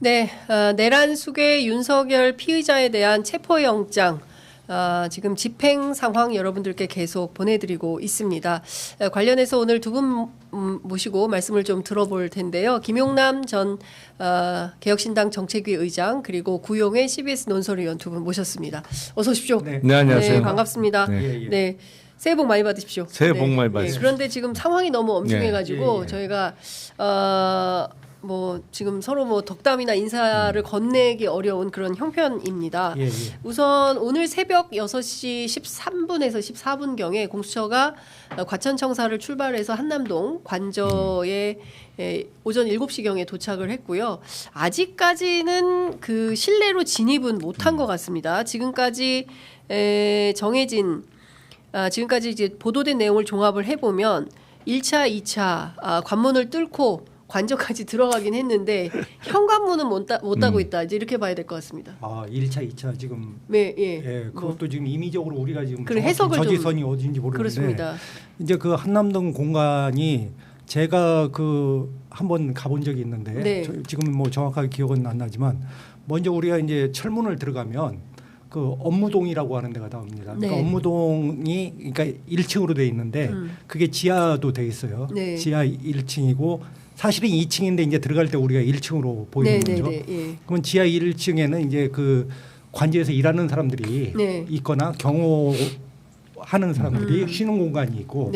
네, 내란 수괴 윤석열 피의자에 대한 체포영장 지금 집행 상황 여러분들께 계속 보내드리고 있습니다. 관련해서 오늘 두 분 모시고 말씀을 좀 들어볼 텐데요. 김용남 전 개혁신당 정책위 의장 그리고 구용의 CBS 논설위원 두 분 모셨습니다. 어서 오십시오. 네, 안녕하세요. 네, 반갑습니다. 네. 네. 새해 복 많이 받으십시오. 새해 복 네. 많이 받으십시오. 그런데 지금 상황이 너무 엄중해가지고 저희가 뭐 지금 서로 뭐 덕담이나 인사를 건네기 어려운 그런 형편입니다. 우선 오늘 새벽 6시 13분에서 14분경에 공수처가 과천청사를 출발해서 한남동 관저에 오전 7시경에 도착을 했고요. 아직까지는 그 실내로 진입은 못한 것 같습니다. 지금까지 정해진 지금까지 이제 보도된 내용을 종합을 해보면 1차, 2차 관문을 뚫고 관저까지 들어가긴 했는데 현관문은 못 닫고 있다. 이제 이렇게 봐야 될 것 같습니다. 1차, 2차 지금 그것도 지금 임의적으로 우리가 지금 해석을 저지선이 어딘지 모르는데 그렇습니다. 이제 그 한남동 공간이 제가 그 한번 가본 적이 있는데 지금은 뭐 정확하게 기억은 안 나지만 먼저 우리가 이제 철문을 들어가면 그 업무동이라고 하는 데가 나옵니다. 그러니까 업무동이 그러니까 1층으로 돼 있는데 그게 지하도 돼 있어요. 지하 1층이고 사실은 2층인데 이제 들어갈 때 우리가 1층으로 보이는 거죠. 그러면 지하 1층에는 이제 그 관저에서 일하는 사람들이 있거나 경호하는 사람들이 쉬는 공간이 있고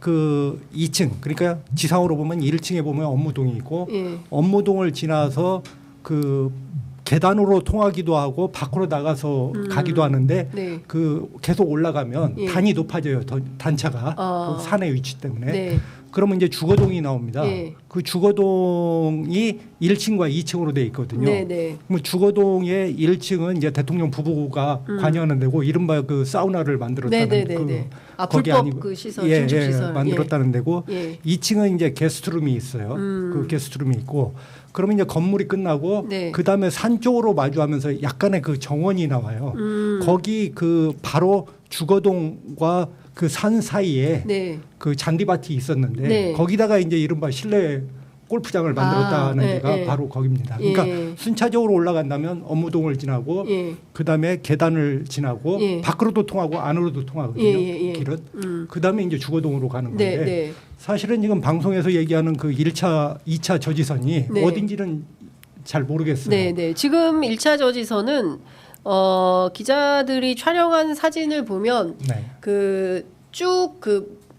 그 2층 그러니까 지상으로 보면 1층에 보면 업무동이 있고 업무동을 지나서 그 계단으로 통하기도 하고 밖으로 나가서 가기도 하는데 그 계속 올라가면 단이 높아져요. 단차가 그 산의 위치 때문에. 그러면 이제 주거동이 나옵니다. 그 주거동이 1층과 2층으로 돼 있거든요. 그럼 주거동의 1층은 이제 대통령 부부가 관여하는 데고 이른바 그 사우나를 만들었다는 거기 불법 아니고 그 시설, 신축 시설 만들었다는 데고 2층은 이제 게스트룸이 있어요. 그 게스트룸이 있고 그러면 이제 건물이 끝나고 그 다음에 산 쪽으로 마주하면서 약간의 그 정원이 나와요. 거기 그 바로 주거동과 그 산 사이에 그 잔디밭이 있었는데 거기다가 이제 이른바 실내 골프장을 만들었다는 데가 바로 거기입니다. 그러니까 순차적으로 올라간다면 업무동을 지나고 그 다음에 계단을 지나고 밖으로도 통하고 안으로도 통하거든요. 길은. 그 다음에 이제 주거동으로 가는 건데 사실은 지금 방송에서 얘기하는 그 1차, 2차 저지선이 어딘지는 잘 모르겠어요. 지금 1차 저지선은 기자들이 촬영한 사진을 보면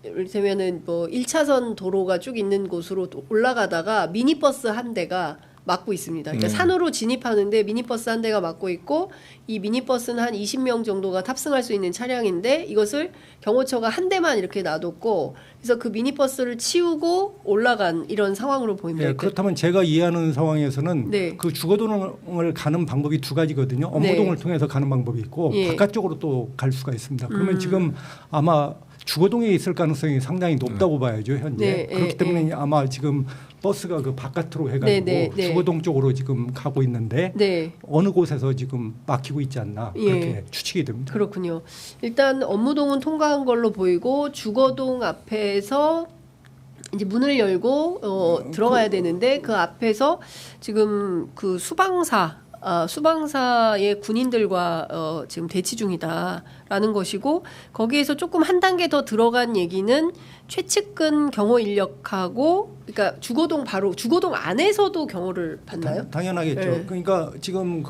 이를테면은 뭐 1차선 도로가 쭉 있는 곳으로 올라가다가 미니버스 한 대가 막고 있습니다. 그러니까 산으로 진입하는데 미니버스 한 대가 막고 있고 이 미니버스는 한 20명 정도가 탑승할 수 있는 차량인데 이것을 경호처가 한 대만 이렇게 놔뒀고 그래서 그 미니버스를 치우고 올라간 이런 상황으로 보입니다. 그렇다면 제가 이해하는 상황에서는 그 주거동을 가는 방법이 두 가지거든요. 업무동을 통해서 가는 방법이 있고 바깥쪽으로 또 갈 수가 있습니다. 그러면 지금 아마 주거동에 있을 가능성이 상당히 높다고 봐야죠 현재. 그렇기 때문에 아마 지금 버스가 그 바깥으로 해가지고 주거동 쪽으로 지금 가고 있는데 어느 곳에서 지금 막히고 있지 않나 그렇게 추측이 됩니다. 그렇군요. 일단 업무동은 통과한 걸로 보이고 주거동 앞에서 이제 문을 열고 들어가야 되는데 그 앞에서 지금 그 수방사의 군인들과 지금 대치 중이다라는 것이고 거기에서 조금 한 단계 더 들어간 얘기는 최측근 경호 인력하고 그러니까 주거동 안에서도 경호를 받나요? 당연하겠죠. 그러니까 지금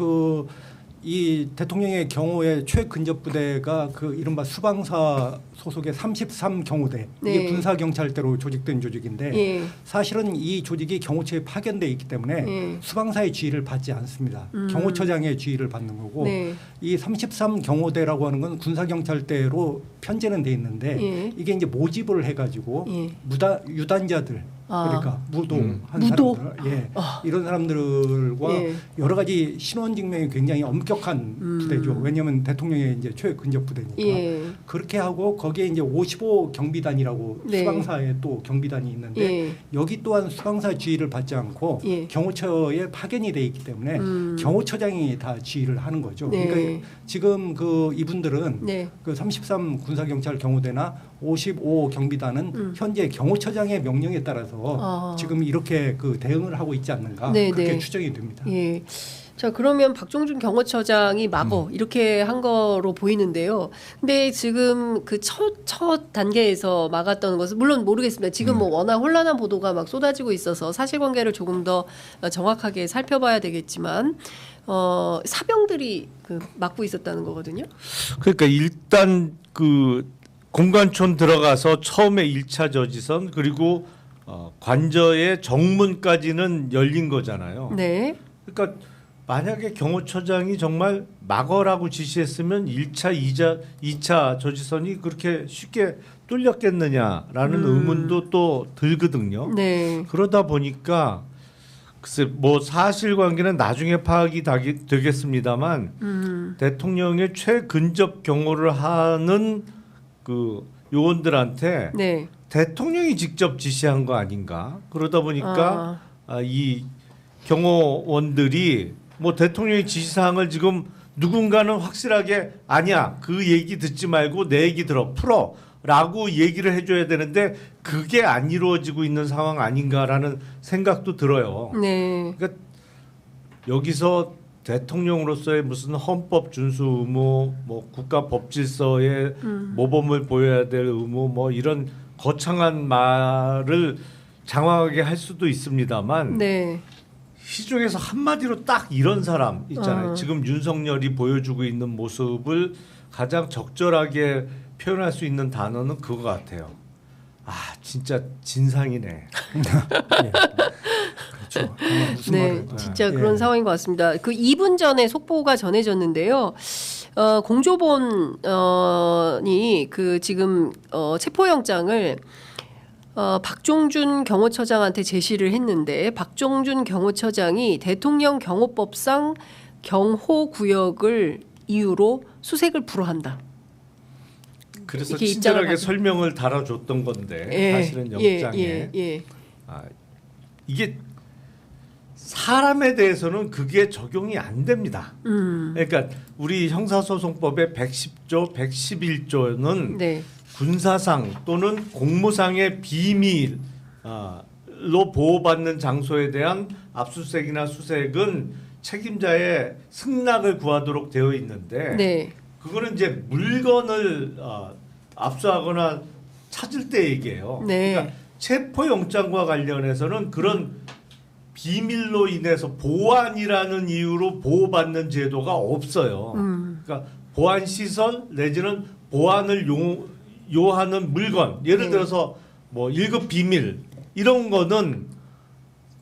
이 대통령의 경호의 최근접 부대가 그 이른바 수방사 소속의 33경호대 이게 군사경찰대로 조직된 조직인데 사실은 이 조직이 경호처에 파견돼 있기 때문에 수방사의 지휘를 받지 않습니다. 경호처장의 지휘를 받는 거고 이 33경호대라고 하는 건 군사경찰대로 편제는 돼 있는데 이게 이제 모집을 해가지고 유단자들 그러니까 무도한 사람들, 이런 사람들과 여러 가지 신원 증명이 굉장히 엄격한 부대죠. 왜냐하면 대통령의 이제 최근접 부대니까 그렇게 하고 거기에 이제 55 경비단이라고 수방사에 또 경비단이 있는데 여기 또한 수방사 지휘를 받지 않고 경호처에 파견이 돼 있기 때문에 경호처장이 다 지휘를 하는 거죠. 그러니까 지금 그 이분들은 그 33 군사경찰 경호대나 55 경비단은 현재 경호처장의 명령에 따라서 지금 이렇게 그 대응을 하고 있지 않는가 그렇게 추정이 됩니다. 예. 자, 그러면 박종준 경호처장이 막어 이렇게 한 거로 보이는데요. 근데 지금 그 첫 단계에서 막았던 것은 물론 모르겠습니다. 지금 뭐 워낙 혼란한 보도가 막 쏟아지고 있어서 사실관계를 조금 더 정확하게 살펴봐야 되겠지만 사병들이 그 막고 있었다는 거거든요. 그러니까 일단 그 공관촌 들어가서 처음에 1차 저지선 그리고 관저의 정문까지는 열린 거잖아요. 네. 그러니까 만약에 경호처장이 정말 막어라고 지시했으면 1차, 2차 저지선이 그렇게 쉽게 뚫렸겠느냐라는 의문도 또 들거든요. 네. 그러다 보니까 글쎄 뭐 사실관계는 나중에 파악이 되겠습니다만 대통령의 최근접 경호를 하는 그 요원들한테 네. 대통령이 직접 지시한 거 아닌가? 그러다 보니까 이 경호원들이 뭐 대통령의 지시사항을 지금 누군가는 확실하게 아니야 그 얘기 듣지 말고 내 얘기 들어 풀어라고 얘기를 해줘야 되는데 그게 안 이루어지고 있는 상황 아닌가라는 생각도 들어요. 네. 그러니까 여기서 대통령으로서의 무슨 헌법 준수 의무, 뭐 국가 법질서의 모범을 보여야 될 의무, 뭐 이런 거창한 말을 장황하게 할 수도 있습니다만. 네. 시중에서 한마디로 딱 이런 사람 있잖아요. 지금 윤석열이 보여주고 있는 모습을 가장 적절하게 표현할 수 있는 단어는 그거 같아요. 아 진짜 진상이네. 네. 그렇죠. 무슨 네, 말을, 진짜 그런 상황인 것 같습니다. 그 2분 전에 속보가 전해졌는데요. 공조본이 그 지금 체포영장을 박종준 경호처장한테 제시를 했는데 박종준 경호처장이 대통령 경호법상 경호구역을 이유로 수색을 불허한다. 그래서 친절하게 설명을 달아줬던 건데 사실은 영장에 이게 사람에 대해서는 그게 적용이 안 됩니다. 그러니까 우리 형사소송법의 110조, 111조는 네. 군사상 또는 공무상의 비밀로 보호받는 장소에 대한 압수수색이나 수색은 책임자의 승낙을 구하도록 되어 있는데 네. 그거는 이제 물건을 압수하거나 찾을 때 얘기해요. 네. 그러니까 체포영장과 관련해서는 그런 비밀로 인해서 보안이라는 이유로 보호받는 제도가 없어요. 그러니까 보안시설 내지는 보안을 요하는 물건 예를 들어서 뭐 1급 비밀 이런 거는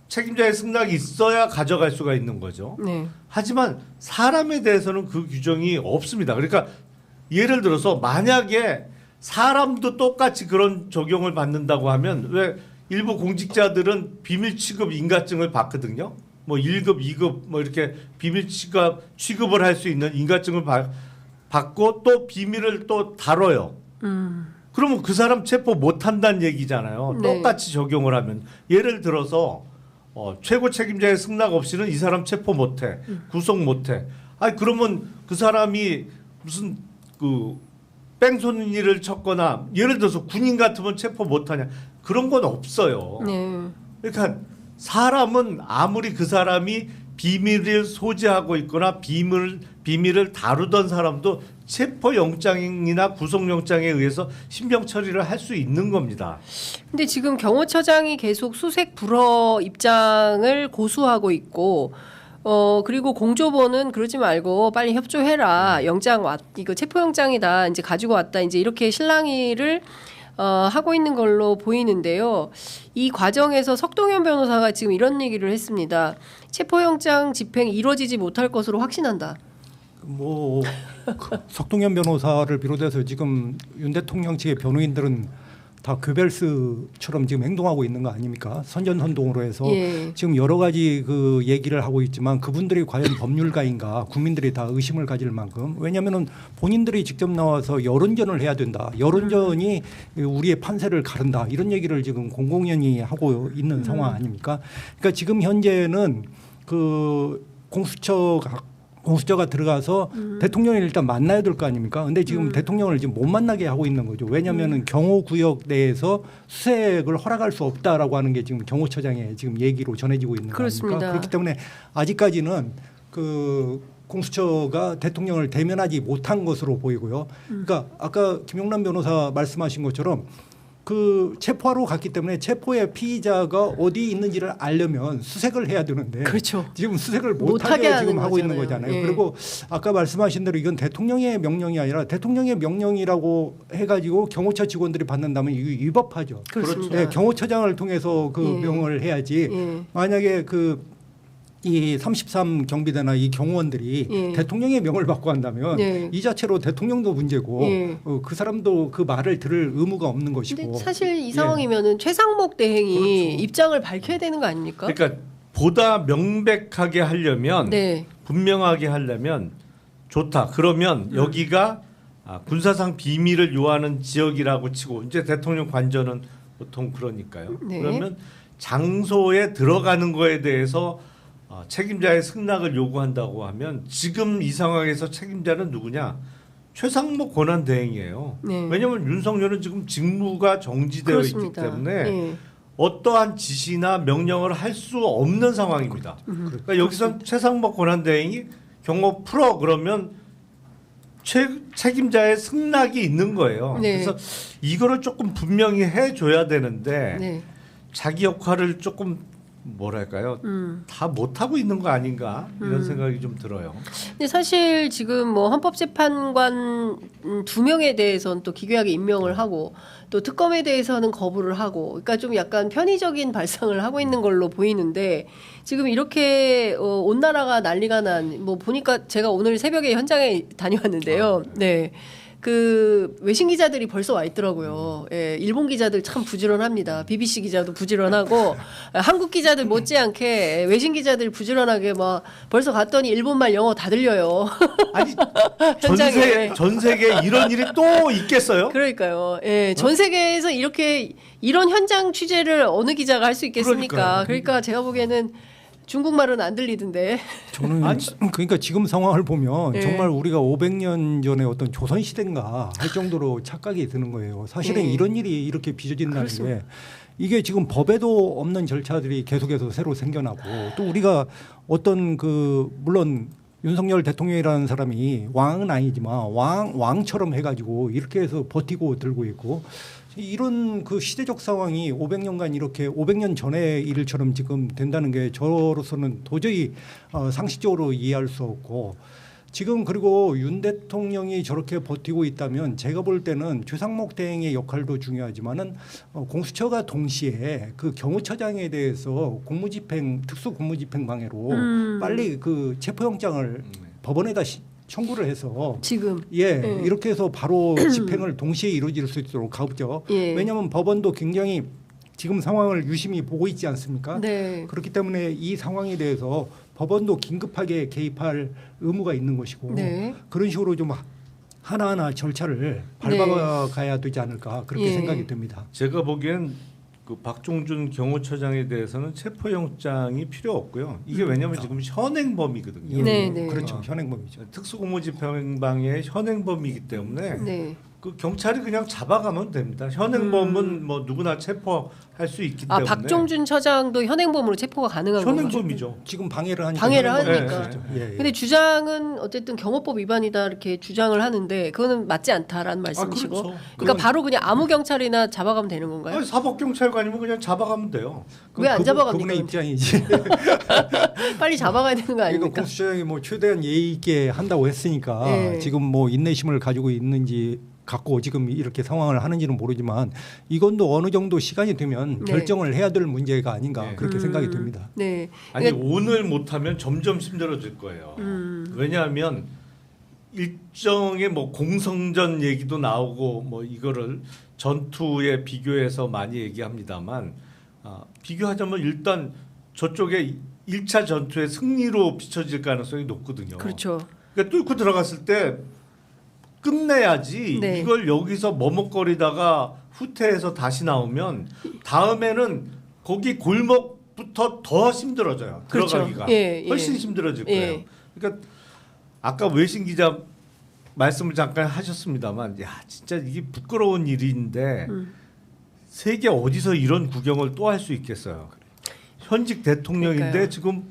책임자의 승낙이 있어야 가져갈 수가 있는 거죠. 네. 하지만 사람에 대해서는 그 규정이 없습니다. 그러니까 예를 들어서 만약에 사람도 똑같이 그런 적용을 받는다고 하면 왜 일부 공직자들은 비밀 취급 인가증을 받거든요. 뭐 1급, 2급 뭐 이렇게 비밀 취급을 할 수 있는 인가증을 받고 또 비밀을 또 다뤄요. 그러면 그 사람 체포 못 한다는 얘기잖아요. 네. 똑같이 적용을 하면 예를 들어서 최고 책임자의 승낙 없이는 이 사람 체포 못 해. 구속 못 해. 아니 그러면 그 사람이 무슨 그 뺑소니를 쳤거나 예를 들어서 군인 같으면 체포 못 하냐. 그런 건 없어요. 네. 그러니까 사람은 아무리 그 사람이 비밀을 소지하고 있거나 비밀을 다루던 사람도 체포영장이나 구속영장에 의해서 신병 처리를 할 수 있는 겁니다. 근데 지금 경호처장이 계속 수색 불허 입장을 고수하고 있고 그리고 공조본은 그러지 말고 빨리 협조해라. 영장 이거 체포영장이다. 이제 가지고 왔다. 이제 이렇게 실랑이를 하고 있는 걸로 보이는데요. 이 과정에서 석동현 변호사가 지금 이런 얘기를 했습니다. 체포영장 집행 이루어지지 못할 것으로 확신한다. 뭐 석동현 변호사를 비롯해서 지금 윤 대통령 측의 변호인들은 다 괴벨스처럼 지금 행동하고 있는 거 아닙니까? 선전선동으로 해서 지금 여러 가지 그 얘기를 하고 있지만 그분들이 과연 법률가인가 국민들이 다 의심을 가질 만큼 왜냐하면은 본인들이 직접 나와서 여론전을 해야 된다. 여론전이 우리의 판세를 가른다. 이런 얘기를 지금 공공연히 하고 있는 상황 아닙니까? 그러니까 지금 현재는 그 공수처가 들어가서 대통령을 일단 만나야 될 거 아닙니까? 근데 지금 대통령을 지금 못 만나게 하고 있는 거죠. 왜냐하면 경호 구역 내에서 수색을 허락할 수 없다라고 하는 게 지금 경호처장의 지금 얘기로 전해지고 있는 거니까. 그렇기 때문에 아직까지는 그 공수처가 대통령을 대면하지 못한 것으로 보이고요. 그러니까 아까 김용남 변호사 말씀하신 것처럼 그 체포하러 갔기 때문에 체포의 피의자가 어디 있는지를 알려면 수색을 해야 되는데 그렇죠. 지금 수색을 못하게 지금 하고 있는 거잖아요. 예. 그리고 아까 말씀하신 대로 이건 대통령의 명령이 아니라 대통령의 명령이라고 해가지고 경호처 직원들이 받는다면 이거 위법하죠. 그렇습니다. 네, 경호처장을 통해서 그 명을 해야지. 만약에 이 33 경비대나 이 경호원들이 대통령의 명을 받고 한다면 이 자체로 대통령도 문제고 그 사람도 그 말을 들을 의무가 없는 것이고. 근데 사실 이 상황이면은 최상목 대행이 그렇죠. 입장을 밝혀야 되는 거 아닙니까? 그러니까 보다 명백하게 하려면 분명하게 하려면 좋다. 그러면 여기가 군사상 비밀을 요하는 지역이라고 치고 이제 대통령 관저는 보통 그러니까요. 그러면 장소에 들어가는 거에 대해서 책임자의 승낙을 요구한다고 하면 지금 이 상황에서 책임자는 누구냐? 최상목 권한대행이에요. 왜냐하면 윤석열은 지금 직무가 정지되어 그렇습니다. 있기 때문에 어떠한 지시나 명령을 할 수 없는 상황입니다. 그러니까 여기서 최상목 권한대행이 경호 풀어 그러면 책임자의 승낙이 있는 거예요. 그래서 이거를 조금 분명히 해줘야 되는데 자기 역할을 조금 뭐랄까요? 다 못하고 있는 거 아닌가 이런 생각이 좀 들어요. 근데 사실 지금 뭐 헌법재판관 2명에 대해서는 또 기괴하게 임명을 하고 또 특검에 대해서는 거부를 하고 그러니까 좀 약간 편의적인 발상을 하고 있는 걸로 보이는데 지금 이렇게 온 나라가 난리가 난 뭐 보니까 제가 오늘 새벽에 현장에 다녀왔는데요. 그 외신 기자들이 벌써 와 있더라고요. 일본 기자들 참 부지런합니다. BBC 기자도 부지런하고 한국 기자들 못지않게 외신 기자들 부지런하게 막 벌써 갔더니 일본말 영어 다 들려요. 아니 전 세계 이런 일이 또 있겠어요? 그러니까요. 전 세계에서 이런 현장 취재를 어느 기자가 할 수 있겠습니까? 그러니까 제가 보기에는 중국말은 안 들리던데. 저는 그러니까 지금 상황을 보면 정말 우리가 500년 전에 어떤 조선시대인가 할 정도로 착각이 드는 거예요. 사실은 이런 일이 이렇게 빚어진다는 게 이게 지금 법에도 없는 절차들이 계속해서 새로 생겨나고 또 우리가 어떤 물론 윤석열 대통령이라는 사람이 왕은 아니지만 왕처럼 해가지고 이렇게 해서 버티고 들고 있고 이런 그 시대적 상황이 500년간 이렇게 500년 전의 일처럼 지금 된다는 게 저로서는 도저히 상식적으로 이해할 수 없고 지금 그리고 윤 대통령이 저렇게 버티고 있다면 제가 볼 때는 최상목 대행의 역할도 중요하지만은 공수처가 동시에 그 경호처장에 대해서 특수 공무집행 방해로 빨리 그 체포영장을 법원에다 청구를 해서 지금 이렇게 해서 바로 집행을 동시에 이루어질 수 있도록 가보죠. 왜냐하면 법원도 굉장히 지금 상황을 유심히 보고 있지 않습니까? 그렇기 때문에 이 상황에 대해서 법원도 긴급하게 개입할 의무가 있는 것이고 그런 식으로 좀 하나하나 절차를 밟아가야 되지 않을까 그렇게 생각이 듭니다. 제가 보기엔 그 박종준 경호처장에 대해서는 체포영장이 필요 없고요. 이게 왜냐하면 지금 현행범이거든요. 그렇죠. 현행범이죠. 특수공무집행방해의 현행범이기 때문에 그 경찰이 그냥 잡아가면 됩니다. 현행범은 뭐 누구나 체포할 수 있기 때문에. 박종준 처장도 현행범으로 체포가 가능한 건가요? 현행범이죠. 지금 방해를 하니까. 근데 주장은 어쨌든 경호법 위반이다 이렇게 주장을 하는데 그거는 맞지 않다라는 말씀이시고. 그렇죠. 그러니까 바로 그냥 아무 경찰이나 잡아가면 되는 건가요? 사법경찰관이면 그냥 잡아가면 돼요. 왜 안 잡아갑니까? 그분의 입장이지. 빨리 잡아가야 되는 거 아닙니까? 그러니까 공수처장이 뭐 최대한 예의 있게 한다고 했으니까 지금 뭐 인내심을 가지고 있는지 갖고 지금 이렇게 상황을 하는지는 모르지만 이건도 어느 정도 시간이 되면 결정을 해야 될 문제가 아닌가 그렇게 생각이 듭니다. 아니 오늘 못하면 점점 힘들어질 거예요. 왜냐하면 일정의 뭐 공성전 얘기도 나오고 뭐 이거를 전투에 비교해서 많이 얘기합니다만 비교하자면 일단 저쪽에 1차 전투의 승리로 비춰질 가능성이 높거든요. 그렇죠. 그러니까 뚫고 들어갔을 때 끝내야지 이걸 여기서 머뭇거리다가 후퇴해서 다시 나오면 다음에는 거기 골목부터 더 힘들어져요. 그렇죠. 들어가기가 훨씬 힘들어질 거예요. 그러니까 아까 외신 기자 말씀을 잠깐 하셨습니다만, 야 진짜 이게 부끄러운 일인데 세계 어디서 이런 구경을 또 할 수 있겠어요. 현직 대통령인데 그러니까요. 지금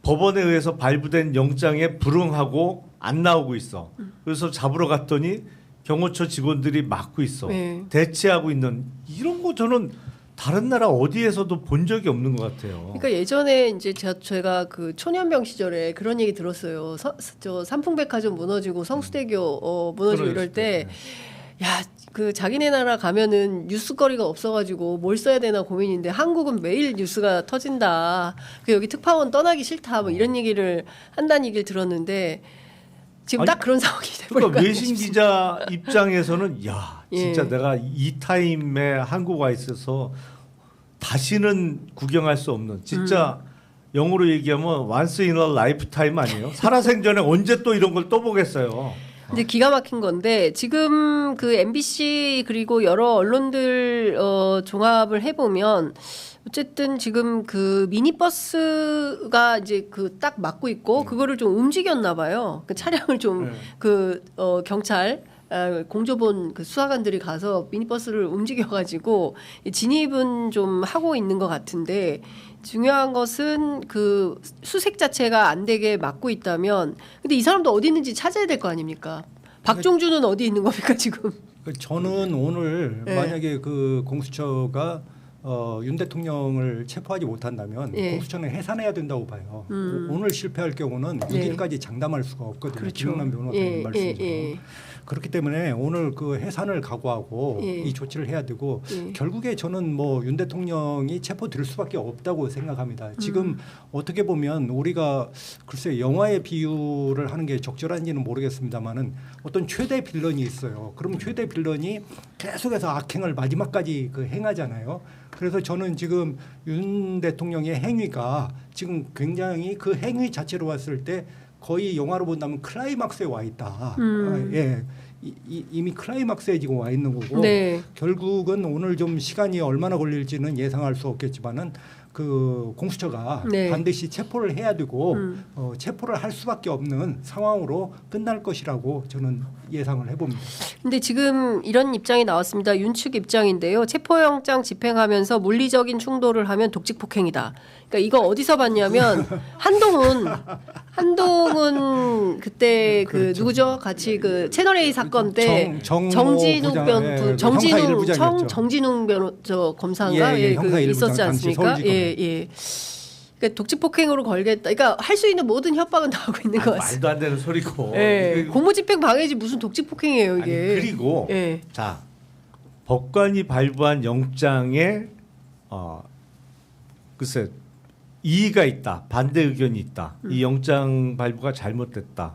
법원에 의해서 발부된 영장에 불응하고 안 나오고 있어. 그래서 잡으러 갔더니 경호처 직원들이 막고 있어. 네. 대치하고 있는 이런 거 저는 다른 나라 어디에서도 본 적이 없는 것 같아요. 그러니까 예전에 이제 제가 그 초년병 시절에 그런 얘기 들었어요. 저 삼풍백화점 무너지고 성수대교 무너지고 이럴 때, 야, 그 자기네 나라 가면은 뉴스거리가 없어가지고 뭘 써야 되나 고민인데 한국은 매일 뉴스가 터진다. 그 여기 특파원 떠나기 싫다. 뭐 이런 얘기를 한다는 얘기를 들었는데. 지금 딱 그런 상황이 돼버린 그러니까 외신 기자 입장에서는 야 진짜 예. 내가 이 타임에 한국 와 있어서 다시는 구경할 수 없는 진짜 영어로 얘기하면 once in a lifetime 아니에요? 살아생전에 언제 또 이런 걸 또 보겠어요. 근데 기가 막힌 건데 지금 그 MBC 그리고 여러 언론들 종합을 해보면 어쨌든 지금 그 미니버스가 이제 그 딱 막고 있고 그거를 좀 움직였나 봐요. 그 차량을 좀 그 경찰 공조본 그 수사관들이 가서 미니버스를 움직여가지고 진입은 좀 하고 있는 것 같은데 중요한 것은 그 수색 자체가 안 되게 막고 있다면 근데 이 사람도 어디 있는지 찾아야 될 거 아닙니까? 박종준은 어디 있는 겁니까 지금? 저는 오늘 만약에 그 공수처가 윤 대통령을 체포하지 못한다면 공수처는 해산해야 된다고 봐요. 오늘 실패할 경우는 6일까지 장담할 수가 없거든요. 그렇죠. 김용남 변호사님 말씀처럼. 그렇기 때문에 오늘 그 해산을 각오하고 이 조치를 해야 되고 결국에 저는 뭐 윤 대통령이 체포될 수밖에 없다고 생각합니다. 지금 어떻게 보면 우리가 글쎄 영화의 비유를 하는 게 적절한지는 모르겠습니다만은 어떤 최대 빌런이 있어요. 그럼 최대 빌런이 계속해서 악행을 마지막까지 그 행하잖아요. 그래서 저는 지금 윤 대통령의 행위가 지금 굉장히 그 행위 자체로 봤을 때 거의 영화로 본다면 클라이막스에 와 있다. 예. 이미 클라이막스에 지금 와 있는 거고 결국은 오늘 좀 시간이 얼마나 걸릴지는 예상할 수 없겠지만은 그 공수처가 반드시 체포를 해야 되고 체포를 할 수밖에 없는 상황으로 끝날 것이라고 저는 예상을 해봅니다. 근데 지금 이런 입장이 나왔습니다. 윤 측 입장인데요. 체포영장 집행하면서 물리적인 충돌을 하면 독직폭행이다. 그러니까 이거 어디서 봤냐면 한동훈 그때 그 그렇죠. 누구죠? 같이 그 채널 A 사건 때 정진웅 변호 검사인가 그 있었지 않습니까? 예. 그러니까 독직폭행으로 걸겠다. 그러니까 할 수 있는 모든 협박은 다 하고 있는 것 같습니다. 말도 안 되는 소리고. 공무집행 방해지 무슨 독직폭행이에요 이게. 아니, 그리고 자 법관이 발부한 영장에 글쎄 이의가 있다. 반대 의견이 있다. 이 영장 발부가 잘못됐다.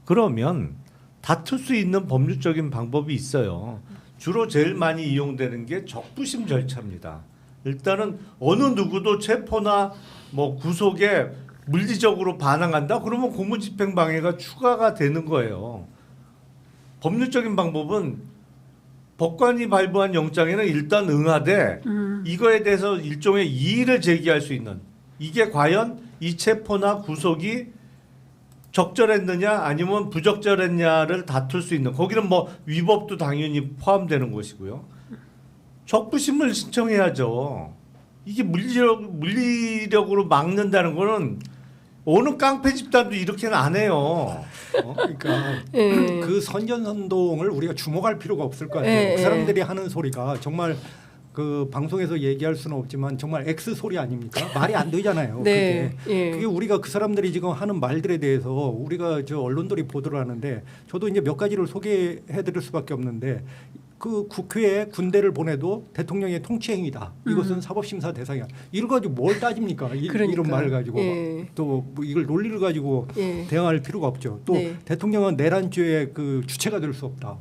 그러면 다툴 수 있는 법률적인 방법이 있어요. 주로 제일 많이 이용되는 게 적부심 절차입니다. 일단은 어느 누구도 체포나 뭐 구속에 물리적으로 반항한다? 그러면 공무집행 방해가 추가가 되는 거예요. 법률적인 방법은 법관이 발부한 영장에는 일단 응하되 이거에 대해서 일종의 이의를 제기할 수 있는 이게 과연 이 체포나 구속이 적절했느냐 아니면 부적절했냐를 다툴 수 있는 거기는 뭐 위법도 당연히 포함되는 것이고요. 적부심을 신청해야죠. 이게 물리력으로 막는다는 거는 어느 깡패 집단도 이렇게는 안 해요. 그러니까 그 선전선동을 우리가 주목할 필요가 없을 것 같아요. 그 사람들이 하는 소리가 정말 그 방송에서 얘기할 수는 없지만 정말 X 소리 아닙니까? 말이 안 되잖아요. 그게 우리가 그 사람들이 지금 하는 말들에 대해서 우리가 저 언론들이 보도를 하는데 저도 이제 몇 가지를 소개해드릴 수밖에 없는데 그 국회에 군대를 보내도 대통령의 통치행위다. 이것은 사법심사 대상이야. 이걸 가지고 뭘 따집니까? 이런 말을 가지고 또 뭐 이걸 논리를 가지고 대응할 필요가 없죠. 또 대통령은 내란죄의 그 주체가 될 수 없다.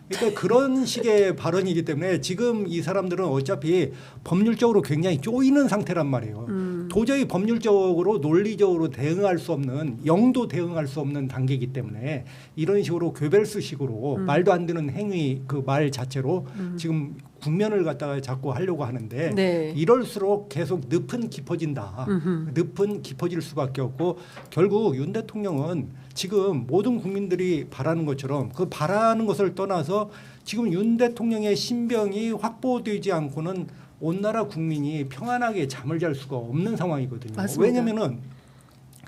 그러니까 그런 식의 발언이기 때문에 지금 이 사람들은 어차피 법률적으로 굉장히 쪼이는 상태란 말이에요. 도저히 법률적으로 논리적으로 대응할 수 없는 영도 대응할 수 없는 단계이기 때문에 이런 식으로 괴벨스식으로 말도 안 되는 행위 그 말 자체로 지금 국면을 갖다가 자꾸 하려고 하는데 네. 이럴수록 계속 늪은 깊어진다. 늪은 깊어질 수밖에 없고 결국 윤 대통령은 지금 모든 국민들이 바라는 것처럼 그 바라는 것을 떠나서 지금 윤 대통령의 신병이 확보되지 않고는 온 나라 국민이 평안하게 잠을 잘 수가 없는 상황이거든요. 맞습니다. 왜냐하면은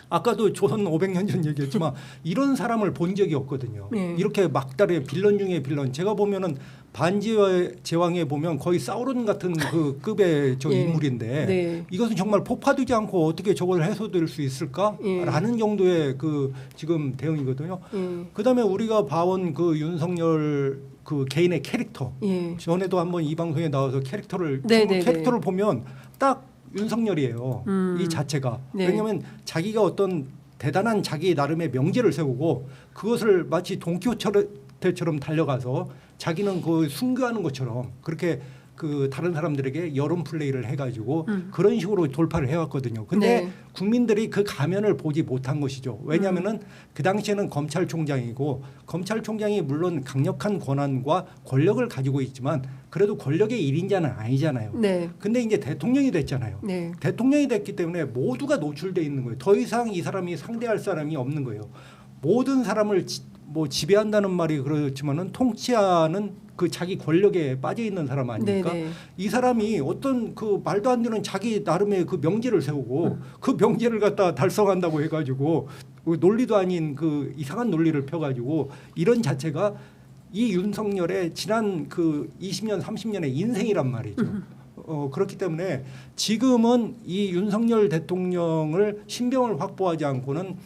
아까도 조선 500년 전 얘기했지만 이런 사람을 본 적이 없거든요. 네. 이렇게 막달의 빌런 중에 빌런. 제가 보면은 반지의 제왕에 보면 거의 사우론 같은 그 급의 저 예. 인물인데 네. 이것은 정말 폭파되지 않고 어떻게 저걸 해소될 수 있을까라는 정도의 그 지금 대응이거든요. 그다음에 우리가 봐온 그 윤석열 그 개인의 캐릭터. 전에도 한번 이 방송에 나와서 캐릭터를 보면 딱 윤석열이에요. 이 자체가. 네. 왜냐하면 자기가 어떤 대단한 자기 나름의 명제를 세우고 그것을 마치 돈키호테처럼 달려가서 자기는 그 순교하는 것처럼 그렇게 그 다른 사람들에게 여론 플레이를 해가지고 그런 식으로 돌파를 해왔거든요. 근데 국민들이 그 가면을 보지 못한 것이죠. 왜냐하면은 그 당시에는 검찰총장이고 검찰총장이 물론 강력한 권한과 권력을 가지고 있지만 그래도 권력의 1인자는 아니잖아요. 근데 이제 대통령이 됐잖아요. 대통령이 됐기 때문에 모두가 노출돼 있는 거예요. 더 이상 이 사람이 상대할 사람이 없는 거예요. 모든 사람을 뭐 지배한다는 말이 그렇지만은 통치하는 그 자기 권력에 빠져 있는 사람 아닙니까? 이 사람이 어떤 그 말도 안 되는 자기 나름의 그 명제를 세우고 그 명제를 갖다 달성한다고 해가지고 논리도 아닌 그 이상한 논리를 펴가지고 이런 자체가 이 윤석열의 지난 그 20년 30년의 인생이란 말이죠. 그렇기 때문에 지금은 이 윤석열 대통령을 신병을 확보하지 않고는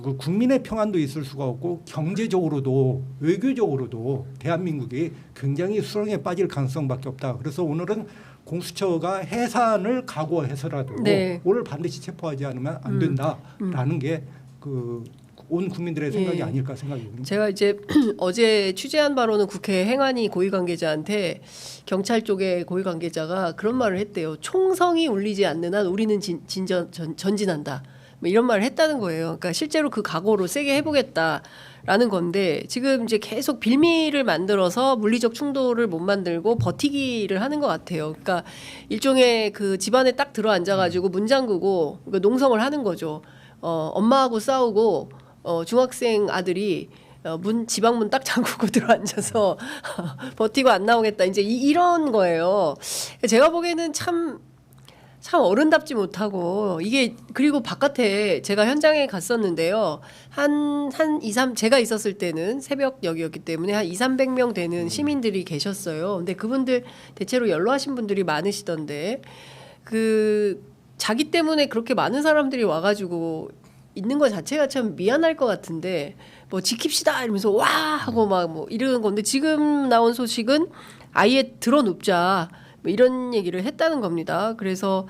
그 국민의 평안도 있을 수가 없고 경제적으로도 외교적으로도 대한민국이 굉장히 수렁에 빠질 가능성밖에 없다. 그래서 오늘은 공수처가 해산을 각오해서라도 오늘 반드시 체포하지 않으면 안 된다라는 게 그 온 국민들의 생각이 아닐까 생각이 듭니다. 제가 이제 어제 취재한 바로는 국회 행안위 고위관계자한테 경찰 쪽의 고위관계자가 그런 말을 했대요. 총성이 울리지 않는 한 우리는 전진한다. 뭐 이런 말을 했다는 거예요. 그러니까 실제로 그 각오로 세게 해보겠다라는 건데 지금 이제 계속 빌미를 만들어서 물리적 충돌을 못 만들고 버티기를 하는 것 같아요. 그러니까 일종의 그 집안에 딱 들어 앉아가지고 문 잠그고 농성을 하는 거죠. 엄마하고 싸우고 중학생 아들이 지방 문 딱 잠그고 들어 앉아서 버티고 안 나오겠다. 이제 이런 거예요. 제가 보기에는 참 어른답지 못하고 이게 그리고 바깥에 제가 현장에 갔었는데요. 한 2-3 제가 있었을 때는 새벽역이었기 때문에 한 200-300명 되는 시민들이 계셨어요. 근데 그분들 대체로 연로하신 분들이 많으시던데 그 자기 때문에 그렇게 많은 사람들이 와가지고 있는 것 자체가 참 미안할 것 같은데 뭐 지킵시다 이러면서 와 하고 막 뭐 이러는 건데 지금 나온 소식은 아예 들어눕자 뭐 이런 얘기를 했다는 겁니다. 그래서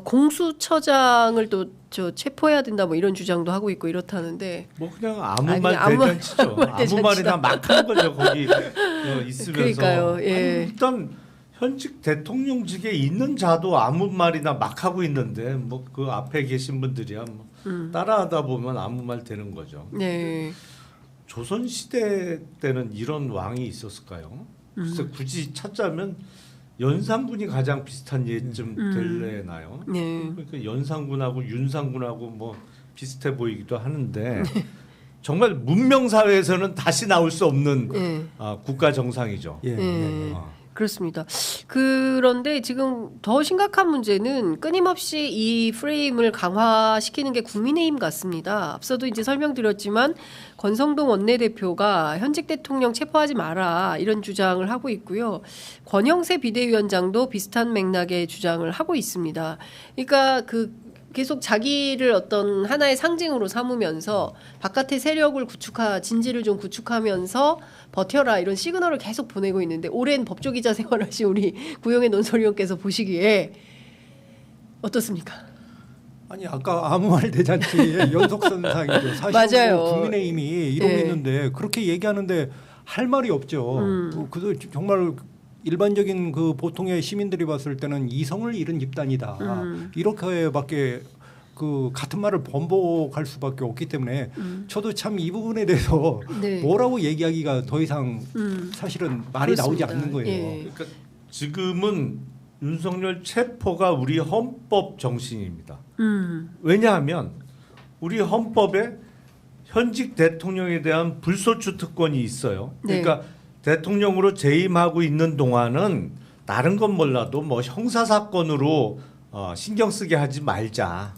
공수처장을 또 저 체포해야 된다 뭐 이런 주장도 하고 있고 이렇다는데 뭐 그냥 아무 말 대잔치죠. 아무 말이나 막 하는 거죠. 거기 있으면서. 그러니까요. 예. 아니, 일단 현직 대통령직에 있는 자도 아무 말이나 막 하고 있는데 뭐 그 앞에 계신 분들이야 뭐 따라하다 보면 아무 말 되는 거죠. 네. 조선 시대 때는 이런 왕이 있었을까요? 글쎄 굳이 찾자면 연산군이 가장 비슷한 예쯤 될래나요? 그러니까 연산군하고 윤산군하고 뭐 비슷해 보이기도 하는데 정말 문명 사회에서는 다시 나올 수 없는 국가 정상이죠. 그렇습니다. 그런데 지금 더 심각한 문제는 끊임없이 이 프레임을 강화시키는 게 국민의힘 같습니다. 앞서도 이제 설명드렸지만 권성동 원내대표가 현직 대통령 체포하지 마라 이런 주장을 하고 있고요. 권영세 비대위원장도 비슷한 맥락의 주장을 하고 있습니다. 그러니까 계속 자기를 어떤 하나의 상징으로 삼으면서 바깥의 세력을 진지를 좀 구축하면서 버텨라 이런 시그널을 계속 보내고 있는데 오랜 법조기자 생활하신 우리 구용의 논설위원께서 보시기에 어떻습니까? 아니 아까 아무 말 대잔치의 연속선상이죠. 사실 맞아요. 국민의힘이 이러고 있는데 그렇게 얘기하는데 할 말이 없죠. 그래서 정말 일반적인 그 보통의 시민들이 봤을 때는 이성을 잃은 집단이다. 이렇게밖에 그 같은 말을 번복할 수밖에 없기 때문에 저도 참 이 부분에 대해서 네. 뭐라고 얘기하기가 더 이상 사실은 말이 그렇습니다. 나오지 않는 거예요. 예. 그러니까 지금은 윤석열 체포가 우리 헌법 정신입니다. 왜냐하면 우리 헌법에 현직 대통령에 대한 불소추 특권이 있어요. 그러니까 네. 대통령으로 재임하고 있는 동안은 다른 건 몰라도 뭐 형사 사건으로 신경 쓰게 하지 말자.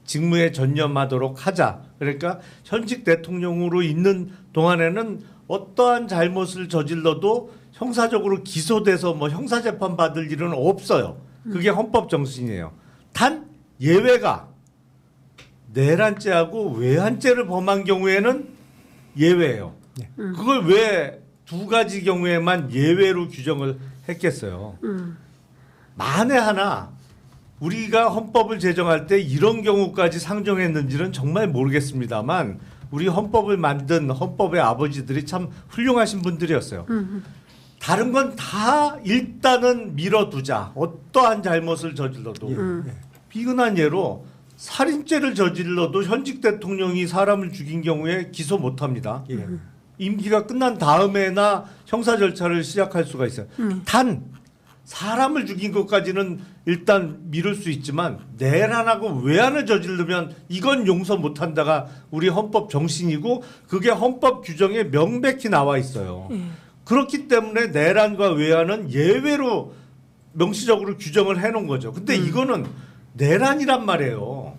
직무에 전념하도록 하자. 그러니까 현직 대통령으로 있는 동안에는 어떠한 잘못을 저질러도 형사적으로 기소돼서 뭐 형사재판 받을 일은 없어요. 그게 헌법 정신이에요. 단 예외가 내란죄하고 외환죄를 범한 경우에는 예외예요. 그걸 왜 두 가지 경우에만 예외로 규정을 했겠어요. 만에 하나 우리가 헌법을 제정할 때 이런 경우까지 상정했는지는 정말 모르겠습니다만 우리 헌법을 만든 헌법의 아버지들이 참 훌륭하신 분들이었어요. 다른 건 다 일단은 밀어두자. 어떠한 잘못을 저질러도. 비근한 예로 살인죄를 저질러도 현직 대통령이 사람을 죽인 경우에 기소 못합니다. 임기가 끝난 다음에나 형사 절차를 시작할 수가 있어요. 단 사람을 죽인 것까지는 일단 미룰 수 있지만 내란하고 외환을 저지르면 이건 용서 못한다가 우리 헌법 정신이고 그게 헌법 규정에 명백히 나와 있어요. 그렇기 때문에 내란과 외환은 예외로 명시적으로 규정을 해놓은 거죠. 근데 이거는 내란이란 말이에요.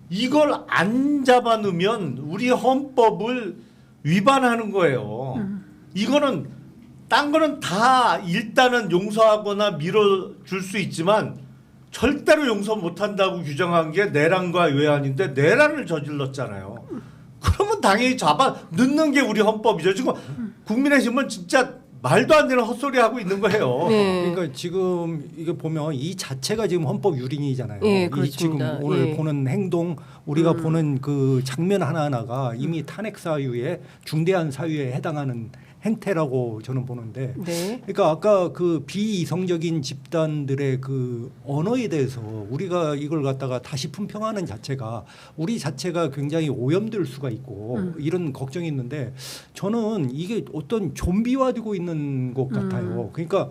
이걸 안 잡아놓으면 우리 헌법을 위반하는 거예요. 이거는 딴 거는 다 일단은 용서하거나 밀어줄 수 있지만 절대로 용서 못한다고 규정한 게 내란과 외환인데 내란을 저질렀잖아요. 그러면 당연히 잡아 넣는 게 우리 헌법이죠. 지금 국민의힘은 진짜 말도 안 되는 헛소리 하고 있는 거예요. 네. 그러니까 지금 이거 보면 이 자체가 지금 헌법 유린이잖아요. 네, 이 지금 오늘 보는 행동, 우리가 보는 그 장면 하나하나가 이미 탄핵 사유에 중대한 사유에 해당하는 행태라고 저는 보는데, 네. 그러니까 아까 그 비이성적인 집단들의 그 언어에 대해서 우리가 이걸 갖다가 다시 품평하는 자체가 우리 자체가 굉장히 오염될 수가 있고 이런 걱정이 있는데 저는 이게 어떤 좀비화되고 있는 것 같아요. 그러니까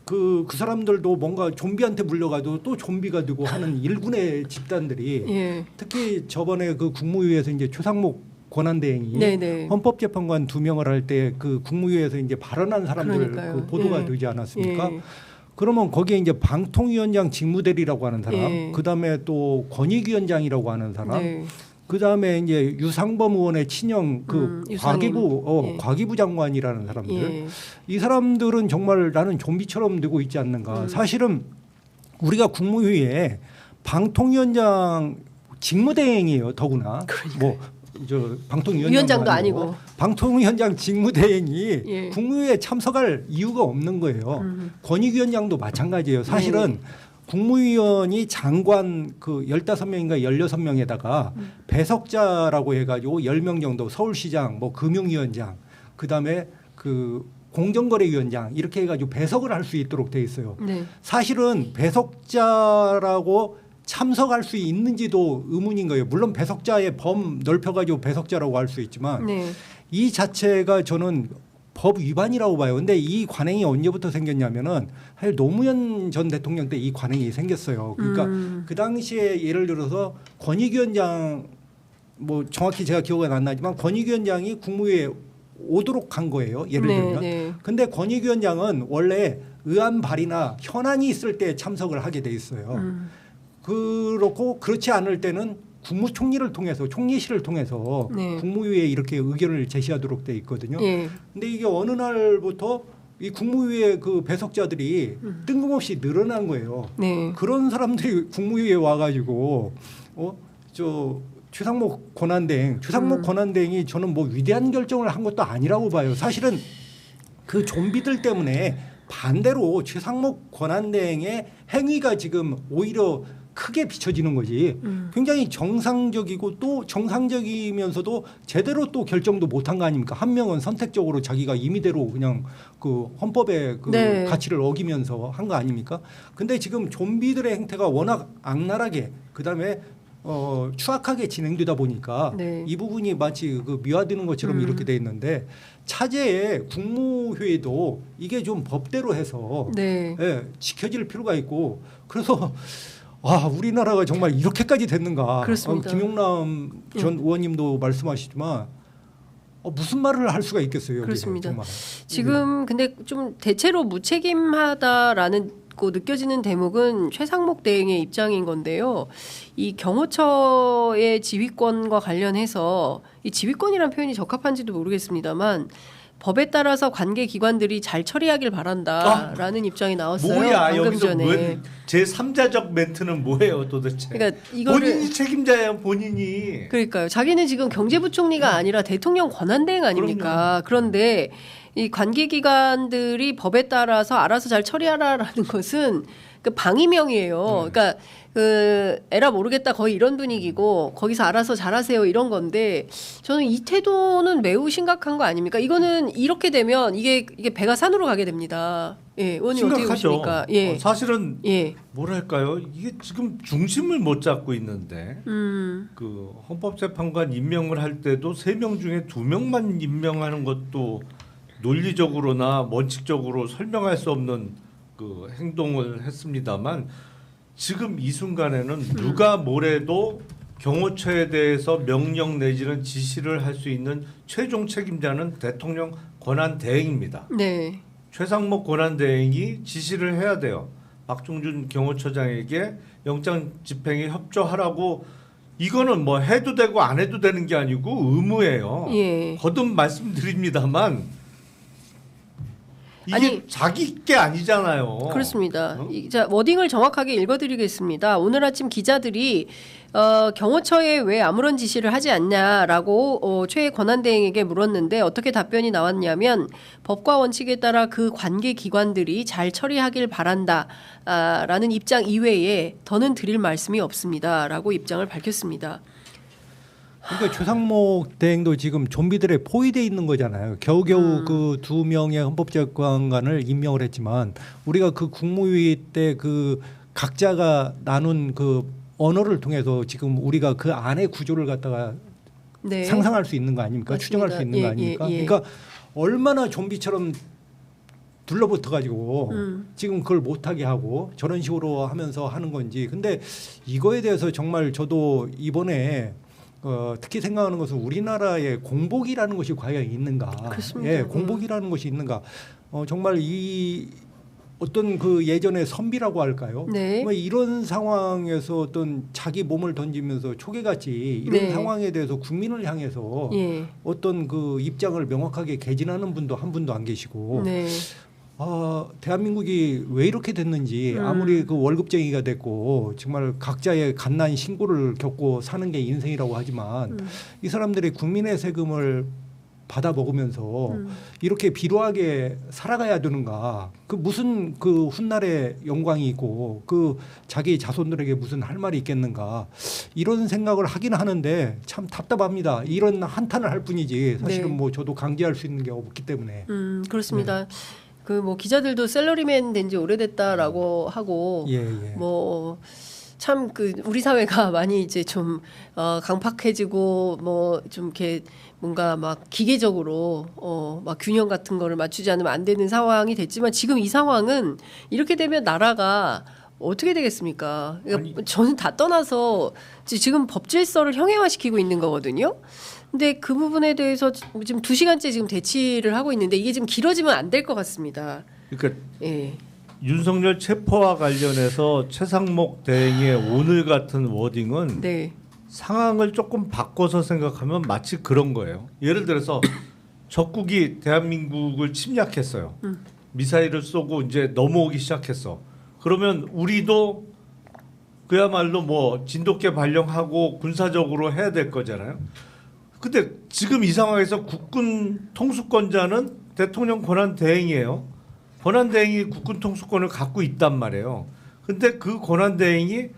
그 사람들도 뭔가 좀비한테 물려가도 또 좀비가 되고 하는 일군의 집단들이 예. 특히 저번에 그 국무위에서 이제 최상목 권한대행이 네네. 헌법재판관 2명을 할 때 그 국무위에서 이제 발언한 사람들 그 보도가 되지 않았습니까? 그러면 거기에 이제 방통위원장 직무대리라고 하는 사람, 그 다음에 또 권익위원장이라고 하는 사람, 그 다음에 이제 유상범 의원의 친형 그 과기부 장관이라는 사람들, 이 사람들은 정말 나는 좀비처럼 되고 있지 않는가. 사실은 우리가 국무위에 방통위원장 직무대행이에요, 더구나. 뭐 저 방통위원장도 아니고 방통위원장 직무대행이 국무회에 참석할 이유가 없는 거예요. 권익위원장도 마찬가지예요. 사실은 국무위원이 장관 그 15명인가 16명에다가 배석자라고 해가지고 10명 정도 서울시장 뭐 금융위원장 그다음에 그 공정거래위원장 이렇게 해가지고 배석을 할 수 있도록 돼 있어요. 사실은 배석자라고 참석할 수 있는지도 의문인 거예요. 물론 배석자의 범 넓혀가지고 배석자라고 할 수 있지만 이 자체가 저는 법 위반이라고 봐요. 근데 이 관행이 언제부터 생겼냐면은 사실 노무현 전 대통령 때 이 관행이 생겼어요. 그러니까 그 당시에 예를 들어서 권익위원장 뭐 정확히 제가 기억은 안 나지만 권익위원장이 국무회에 오도록 한 거예요. 예를 들면. 근데 권익위원장은 원래 의안 발의나 현안이 있을 때 참석을 하게 돼 있어요. 그렇고 그렇지 않을 때는 국무총리를 통해서 총리실을 통해서 국무위에 이렇게 의견을 제시하도록 돼 있거든요. 근데 이게 어느 날부터 이 국무위에 그 배석자들이 뜬금없이 늘어난 거예요. 그런 사람들이 국무위에 와가지고 저 최상목 권한대행이 저는 뭐 위대한 결정을 한 것도 아니라고 봐요. 사실은 그 좀비들 때문에 반대로 최상목 권한대행의 행위가 지금 오히려 크게 비춰지는 거지. 굉장히 정상적이고 또 정상적이면서도 제대로 또 결정도 못한 거 아닙니까? 한 명은 선택적으로 자기가 임의대로 그냥 그 헌법의 그 가치를 어기면서 한 거 아닙니까? 근데 지금 좀비들의 행태가 워낙 악랄하게 그다음에 추악하게 진행되다 보니까 네. 이 부분이 마치 그 미화되는 것처럼 이렇게 돼 있는데 차제에 국무회의도 이게 좀 법대로 해서 네. 예, 지켜질 필요가 있고 그래서 우리나라가 정말 이렇게까지 됐는가. 그렇습니다. 김용남 전 의원님도 말씀하시지만 무슨 말을 할 수가 있겠어요. 그렇습니다. 정말. 지금 근데 좀 대체로 무책임하다라는 느껴지는 대목은 최상목 대행의 입장인 건데요. 이 경호처의 지휘권과 관련해서 이 지휘권이라는 표현이 적합한지도 모르겠습니다만 법에 따라서 관계 기관들이 잘 처리하길 바란다라는 입장이 나왔어요. 뭐야 방금 여기서 전에. 제 3자적 멘트는 뭐예요 도대체? 그러니까 이거를 본인이 책임자예요 본인이. 그러니까요. 자기는 지금 경제부총리가 아니라 대통령 권한대행 아닙니까? 그런데 이 관계기관들이 법에 따라서 알아서 잘 처리하라라는 것은 그 방위명이에요. 그러니까 그 에라 모르겠다 거의 이런 분위기고 거기서 알아서 잘하세요 이런 건데 저는 이 태도는 매우 심각한 거 아닙니까? 이거는 이렇게 되면 이게 배가 산으로 가게 됩니다. 예, 의원님 어떻게 보십니까? 예, 사실은 뭐랄까요? 이게 지금 중심을 못 잡고 있는데 그 헌법재판관 임명을 할 때도 3명 중에 2명만 임명하는 것도 논리적으로나 원칙적으로 설명할 수 없는 그 행동을 했습니다만 지금 이 순간에는 누가 뭐래도 경호처에 대해서 명령 내지는 지시를 할 수 있는 최종 책임자는 대통령 권한대행입니다. 네. 최상목 권한대행이 지시를 해야 돼요. 박종준 경호처장에게 영장 집행에 협조하라고. 이거는 뭐 해도 되고 안 해도 되는 게 아니고 의무예요. 예. 거듭 말씀드립니다만 이게 자기 게 아니잖아요. 그렇습니다. 자, 워딩을 정확하게 읽어드리겠습니다. 오늘 아침 기자들이 경호처에 왜 아무런 지시를 하지 않냐라고 최 권한대행에게 물었는데 어떻게 답변이 나왔냐면 법과 원칙에 따라 그 관계기관들이 잘 처리하길 바란다라는 입장 이외에 더는 드릴 말씀이 없습니다라고 입장을 밝혔습니다. 그러니까 최상목 대행도 지금 좀비들에 포위돼 있는 거잖아요. 겨우겨우 그 2명의 헌법재판관을 임명을 했지만 우리가 그 국무회의 때 그 각자가 나눈 그 언어를 통해서 지금 우리가 그 안의 구조를 갖다가 상상할 수 있는 거 아닙니까? 맞습니다. 추정할 수 있는 거 아닙니까? 그러니까 얼마나 좀비처럼 둘러붙어 가지고 지금 그걸 못하게 하고 저런 식으로 하면서 하는 건지. 근데 이거에 대해서 정말 저도 이번에 특히 생각하는 것은 우리나라의 공복이라는 것이 과연 있는가? 그렇습니다. 예, 공복이라는 것이 있는가? 정말 이 어떤 그 예전의 선비라고 할까요? 네. 뭐 이런 상황에서 어떤 자기 몸을 던지면서 초계같이 이런 상황에 대해서 국민을 향해서 어떤 그 입장을 명확하게 개진하는 분도 한 분도 안 계시고. 대한민국이 왜 이렇게 됐는지 아무리 그 월급쟁이가 됐고 정말 각자의 갓난 신고를 겪고 사는 게 인생이라고 하지만 이 사람들이 국민의 세금을 받아 먹으면서 이렇게 비루하게 살아가야 되는가? 그 무슨 그 훗날의 영광이 있고 그 자기 자손들에게 무슨 할 말이 있겠는가? 이런 생각을 하긴 하는데 참 답답합니다. 이런 한탄을 할 뿐이지 사실은 뭐 저도 강제할 수 있는 게 없기 때문에. 그렇습니다. 그 뭐 기자들도 샐러리맨 된 지 오래됐다라고 하고 뭐 참 그 우리 사회가 많이 이제 좀 강팍해지고 뭐 좀 이렇게 뭔가 막 기계적으로 막 균형 같은 거를 맞추지 않으면 안 되는 상황이 됐지만 지금 이 상황은 이렇게 되면 나라가 어떻게 되겠습니까? 그러니까 저는 다 떠나서 지금 법질서를 형해화시키고 있는 거거든요. 근데 그 부분에 대해서 지금 2시간째 지금 대치를 하고 있는데 이게 지금 길어지면 안 될 것 같습니다. 그러니까 윤석열 체포와 관련해서 최상목 대행의 오늘 같은 워딩은 상황을 조금 바꿔서 생각하면 마치 그런 거예요. 예를 들어서 적국이 대한민국을 침략했어요. 미사일을 쏘고 이제 넘어오기 시작했어. 그러면 우리도 그야말로 뭐 진돗개 발령하고 군사적으로 해야 될 거잖아요. 근데 지금 이 상황에서 국군 통수권자는 대통령 권한대행이에요. 권한대행이 국군 통수권을 갖고 있단 말이에요. 근데 그 권한대행이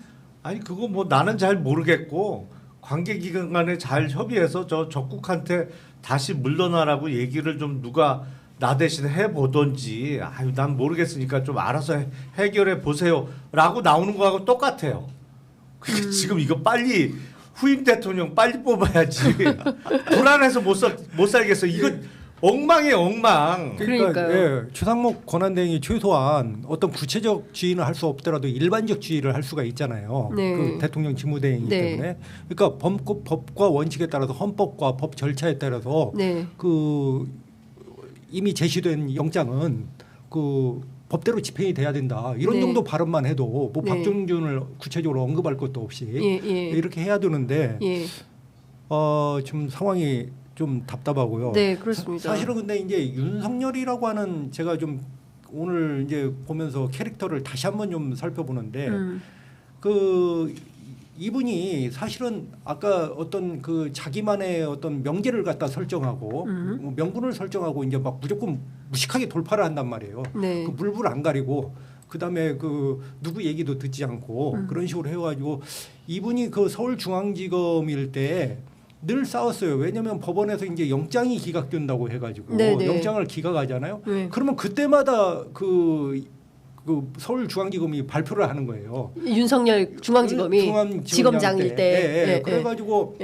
아니 그거 뭐 나는 잘 모르겠고 관계기관 간에 잘 협의해서 저 적국한테 다시 물러나라고 얘기를 좀 누가 나 대신 해보던지 아유 난 모르겠으니까 좀 알아서 해결해 보세요 라고 나오는 거하고 똑같아요. 지금 이거 빨리 후임 대통령 빨리 뽑아야지. 불안해서 못 살겠어. 이거 엉망이에요, 엉망. 그러니까요. 예, 추상목 권한대행이 최소한 어떤 구체적 지휘는 할 수 없더라도 일반적 지휘를 할 수가 있잖아요. 네. 그 대통령 직무대행이기 네. 때문에. 그러니까 법과 원칙에 따라서 헌법과 법 절차에 따라서 네. 그 이미 제시된 영장은 그 법대로 집행이 돼야 된다. 이런 네. 정도 발언만 해도 뭐 네. 박정준을 구체적으로 언급할 것도 없이 이렇게 해야 되는데 좀 상황이 좀 답답하고요. 네, 그렇습니다. 사실은 근데 이제 윤석열이라고 하는 제가 좀 오늘 이제 보면서 캐릭터를 다시 한번 좀 살펴보는데 그 이분이 사실은 아까 어떤 그 자기만의 어떤 명제를 갖다 설정하고 명분을 설정하고 이제 막 무조건 무식하게 돌파를 한단 말이에요. 네. 그 물불 안 가리고 그다음에 그 누구 얘기도 듣지 않고 그런 식으로 해가지고 이분이 그 서울중앙지검일 때 늘 싸웠어요. 왜냐하면 법원에서 이제 영장이 기각된다고 해가지고 네네. 영장을 기각하잖아요. 네. 그러면 그때마다 그 서울중앙지검이 발표를 하는 거예요. 윤석열 중앙지검이 지검장일 때. 네. 그래가지고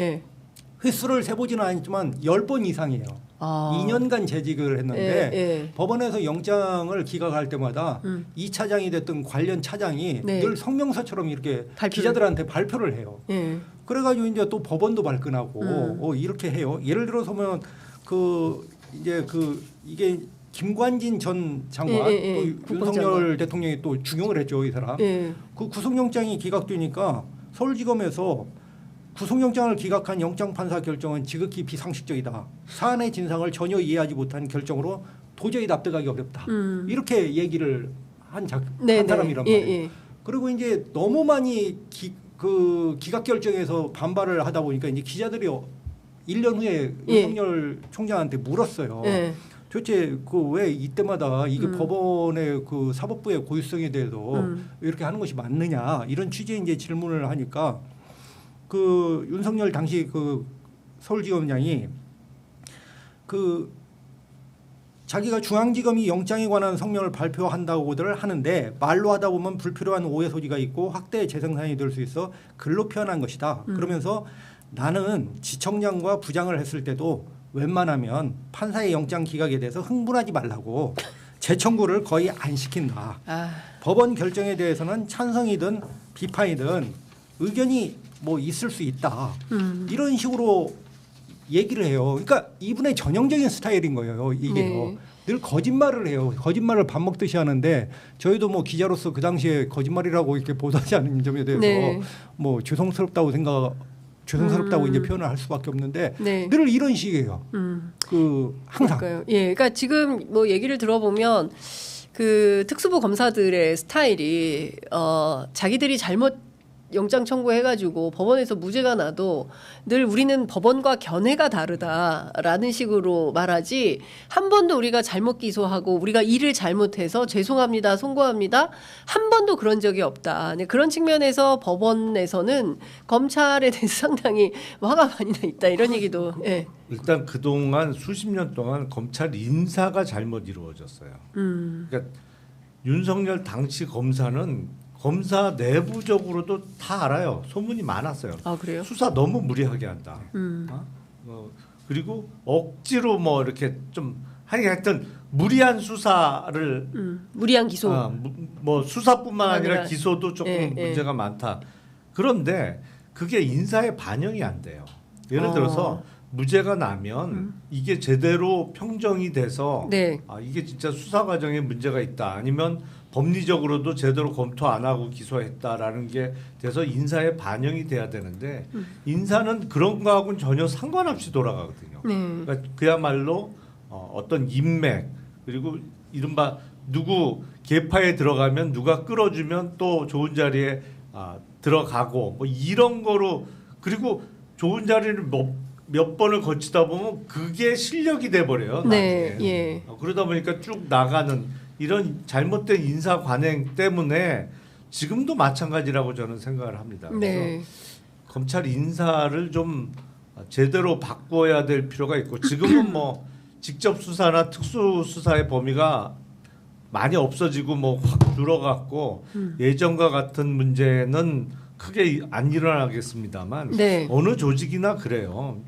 횟수를 세보지는 않았지만 10번 이상이에요. 2년간 재직을 했는데 법원에서 영장을 기각할 때마다 이 차장이 됐든 관련 차장이 늘 성명서처럼 이렇게 기자들한테 발표를 해요. 그래가지고 이제 또 법원도 발끈하고 이렇게 해요. 예를 들어서 보면 이게 김관진 전 장관 또 윤석열 대통령이 또 중용을 했죠, 이 사람. 그 구속영장이 기각되니까 서울지검에서 구속영장을 기각한 영장판사 결정은 지극히 비상식적이다. 사안의 진상을 전혀 이해하지 못한 결정으로 도저히 납득하기 어렵다. 이렇게 얘기를 한 사람이란 말이에요. 그리고 이제 너무 많이 기각 결정에서 반발을 하다 보니까 이제 기자들이 1년 후에 윤석열 총장한테 물었어요. 도대체 왜 이때마다 이게 법원의 그 사법부의 고유성에 대해서 이렇게 하는 것이 맞느냐 이런 취지의 이제 질문을 하니까 그 윤석열 당시 그 서울지검장이 그 자기가 중앙지검이 영장에 관한 성명을 발표한다고들 하는데 말로 하다 보면 불필요한 오해 소지가 있고 확대 재생산이 될 수 있어 글로 표현한 것이다. 그러면서 나는 지청장과 부장을 했을 때도 웬만하면 판사의 영장 기각에 대해서 흥분하지 말라고 재청구를 거의 안 시킨다. 법원 결정에 대해서는 찬성이든 비판이든 의견이 뭐 있을 수 있다. 이런 식으로 얘기를 해요. 그러니까 이분의 전형적인 스타일인 거예요. 이게요. 늘 거짓말을 해요. 거짓말을 밥 먹듯이 하는데 저희도 뭐 기자로서 그 당시에 거짓말이라고 이렇게 보도하지 않은 점에 대해서 뭐 죄송스럽다고 이제 표현을 할 수밖에 없는데 늘 이런 식이에요. 항상. 그러니까요. 그러니까 지금 뭐 얘기를 들어보면 그 특수부 검사들의 스타일이 자기들이 잘못 영장 청구해가지고 법원에서 무죄가 나도 늘 우리는 법원과 견해가 다르다라는 식으로 말하지 한 번도 우리가 잘못 기소하고 우리가 일을 잘못해서 죄송합니다, 송구합니다 한 번도 그런 적이 없다. 그런 측면에서 법원에서는 검찰에 대해서 상당히 화가 많이 나 있다 이런 얘기도. 일단 그동안 수십 년 동안 검찰 인사가 잘못 이루어졌어요. 그러니까 윤석열 당시 검사는 검사 내부적으로도 다 알아요. 소문이 많았어요. 그래요? 수사 너무 무리하게 한다. 그리고 억지로 뭐 이렇게 좀 하여튼 무리한 수사를 무리한 기소. 뭐 수사뿐만 아니라 기소도 조금 문제가 많다. 그런데 그게 인사에 반영이 안 돼요. 예를 들어서 무죄가 나면 이게 제대로 평정이 돼서 이게 진짜 수사 과정에 문제가 있다. 아니면 법리적으로도 제대로 검토 안 하고 기소했다라는 게 돼서 인사에 반영이 돼야 되는데 인사는 그런 거하고는 전혀 상관없이 돌아가거든요. 그러니까 그야말로 어떤 인맥 그리고 이른바 누구 계파에 들어가면 누가 끌어주면 또 좋은 자리에 들어가고 뭐 이런 거로 그리고 좋은 자리를 몇 번을 거치다 보면 그게 실력이 돼버려요. 나중에. 그러다 보니까 쭉 나가는 이런 잘못된 인사 관행 때문에 지금도 마찬가지라고 저는 생각을 합니다. 그래서 검찰 인사를 좀 제대로 바꿔야 될 필요가 있고 지금은 뭐 직접 수사나 특수 수사의 범위가 많이 없어지고 뭐 확 줄어갔고 예전과 같은 문제는 크게 안 일어나겠습니다만 네. 어느 조직이나 그래요.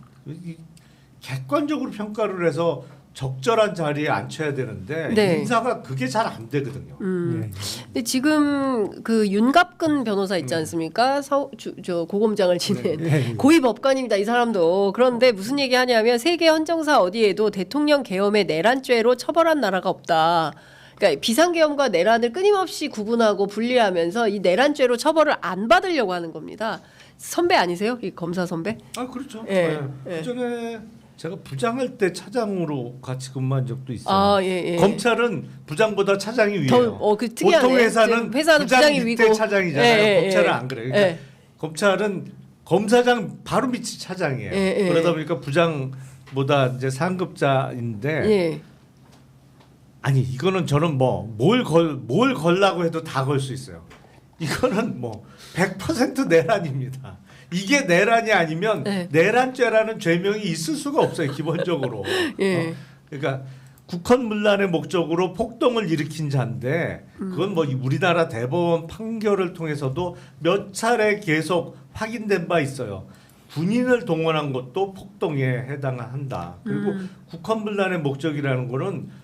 객관적으로 평가를 해서 적절한 자리에 앉혀야 되는데 네. 인사가 그게 잘 안 되거든요. 근데 지금 그 윤갑근 변호사 있지 않습니까? 저 고검장을 지낸 네. 고위 법관입니다. 이 사람도. 그런데 무슨 얘기하냐면 세계 헌정사 어디에도 대통령 계엄의 내란죄로 처벌한 나라가 없다. 그러니까 비상계엄과 내란을 끊임없이 구분하고 분리하면서 이 내란죄로 처벌을 안 받으려고 하는 겁니다. 선배 아니세요? 이 검사 선배? 아 그렇죠. 예. 그전에 제가 부장할 때 차장으로 같이 근무한 적도 있어요. 아, 예. 검찰은 부장보다 차장이 위에요. 그 특이하네. 보통 회사는 부장이 밑에 위고 차장이잖아요. 검찰은 안 그래요. 그러니까 검찰은 검사장 바로 밑이 차장이에요. 그러다 보니까 부장보다 이제 상급자인데 아니 이거는 저는 뭘 걸라고 해도 다 걸 수 있어요. 이거는 100% 내란입니다. 이게 내란이 아니면 내란죄라는 죄명이 있을 수가 없어요. 기본적으로. 그러니까 국헌문란의 목적으로 폭동을 일으킨 자인데 그건 우리나라 대법원 판결을 통해서도 몇 차례 계속 확인된 바 있어요. 군인을 동원한 것도 폭동에 해당한다. 그리고 국헌문란의 목적이라는 거는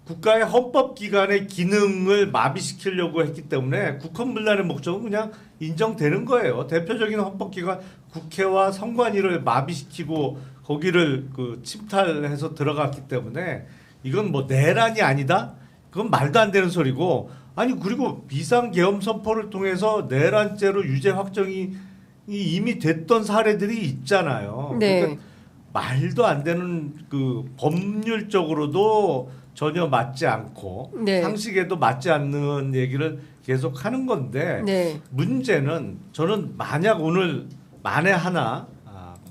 국가의 헌법기관의 기능을 마비시키려고 했기 때문에 국헌문란의 목적은 그냥 인정되는 거예요. 대표적인 헌법기관 국회와 선관위를 마비시키고 거기를 침탈해서 들어갔기 때문에 이건 내란이 아니다? 그건 말도 안 되는 소리고 아니 그리고 비상계엄 선포를 통해서 내란죄로 유죄 확정이 이미 됐던 사례들이 있잖아요. 네. 그러니까 말도 안 되는 법률적으로도 전혀 맞지 않고 상식에도 맞지 않는 얘기를 계속 하는 건데 문제는 저는 만약 오늘 만에 하나